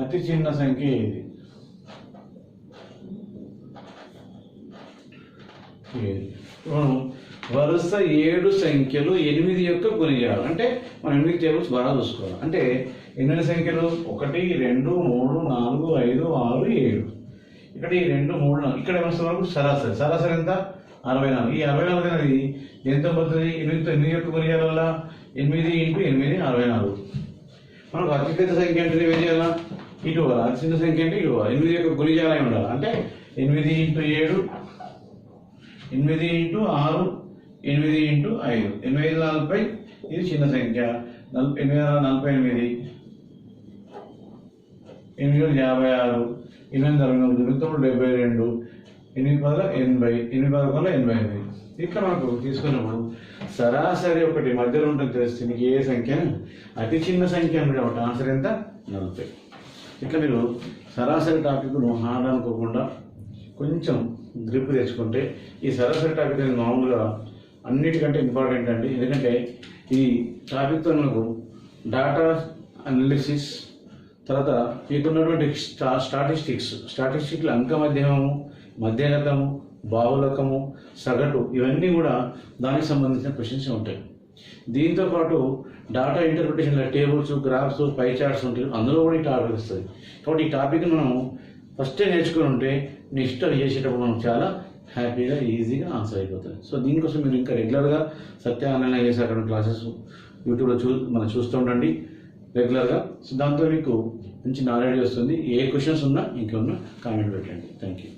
అతి చిన్న సంఖ్య ఏది? వరుస 7 సంఖ్యలు 8 యొక్క గుణిజాలు అంటే మనం 8 టేబుల్స్ బాగా చూసుకోవాలి. అంటే ఎన్ని సంఖ్యలు? 1 2 3 4 5 6 7. ఇక్కడ ఈ 2 3 ఇక్కడ ఏమొస్తుంది? సరాసరి. సరాసరి ఎంత? 64. ఈ 64 అనేది ఎంత పోతుంది? 8 యొక్క గుణిజాల వల్ల 8 × 8 64. మనకు అతిపెద్ద సంఖ్య అంటే ఏం చేయాలా? ఇటు అతి చిన్న సంఖ్య అంటే ఇటు 8 యొక్క గుణిజాలే ఉండాలి. అంటే 8 × 7, 8 × 6, 8 × 5. 8 40. ఇది చిన్న సంఖ్య. 8 48, 8 56, 8 63, 72, 8 10 80, 8 11 85. ఇట్లా మనకు తీసుకున్నప్పుడు సరాసరి ఒకటి మధ్యలో ఉంటుంది తెలిస్తే నీకు ఏ సంఖ్య అతి చిన్న సంఖ్య అనమాట. ఆన్సర్ ఎంత? 40. ఇట్లా మీరు సరాసరి టాపిక్ను హార్డ్ అనుకోకుండా కొంచెం గ్రిప్ తెచ్చుకుంటే ఈ సరాసరి టాపిక్ అనేది మామూలుగా అన్నిటికంటే ఇంపార్టెంట్ అండి. ఎందుకంటే ఈ టాపిక్తో మనకు డాటా అనాలిసిస్, తర్వాత మీకున్నటువంటి స్టాటిస్టిక్లు అంక మధ్యమము, మధ్యగతము, బాహుళకము, సగటు ఇవన్నీ కూడా దానికి సంబంధించిన క్వశ్చన్స్ ఉంటాయి. దీంతో పాటు డాటా ఇంటర్ప్రిటేషన్లో టేబుల్స్, గ్రాఫ్స్, పై చార్ట్స్ ఉంటాయి. అందులో కూడా ఈ టాపిక్ వస్తుంది. కాబట్టి ఈ టాపిక్ మనం ఫస్టే నేర్చుకుని ఉంటే నెక్స్ట్ అది చేసేటప్పుడు మనం చాలా హ్యాపీగా ఈజీగా ఆన్సర్ అయిపోతుంది. సో దీనికోసం మీరు ఇంకా రెగ్యులర్గా సత్య ఆన్లైన్ ఐఏఎస్ అకాడమీ క్లాసెస్ యూట్యూబ్లో మనం చూస్తూ ఉండండి రెగ్యులర్గా. సో దాంతో మీకు మంచి నాలెడ్జ్ వస్తుంది. ఏ క్వశ్చన్స్ ఉన్నా ఇంకేమన్నా కామెంట్ పెట్టండి. Thank you.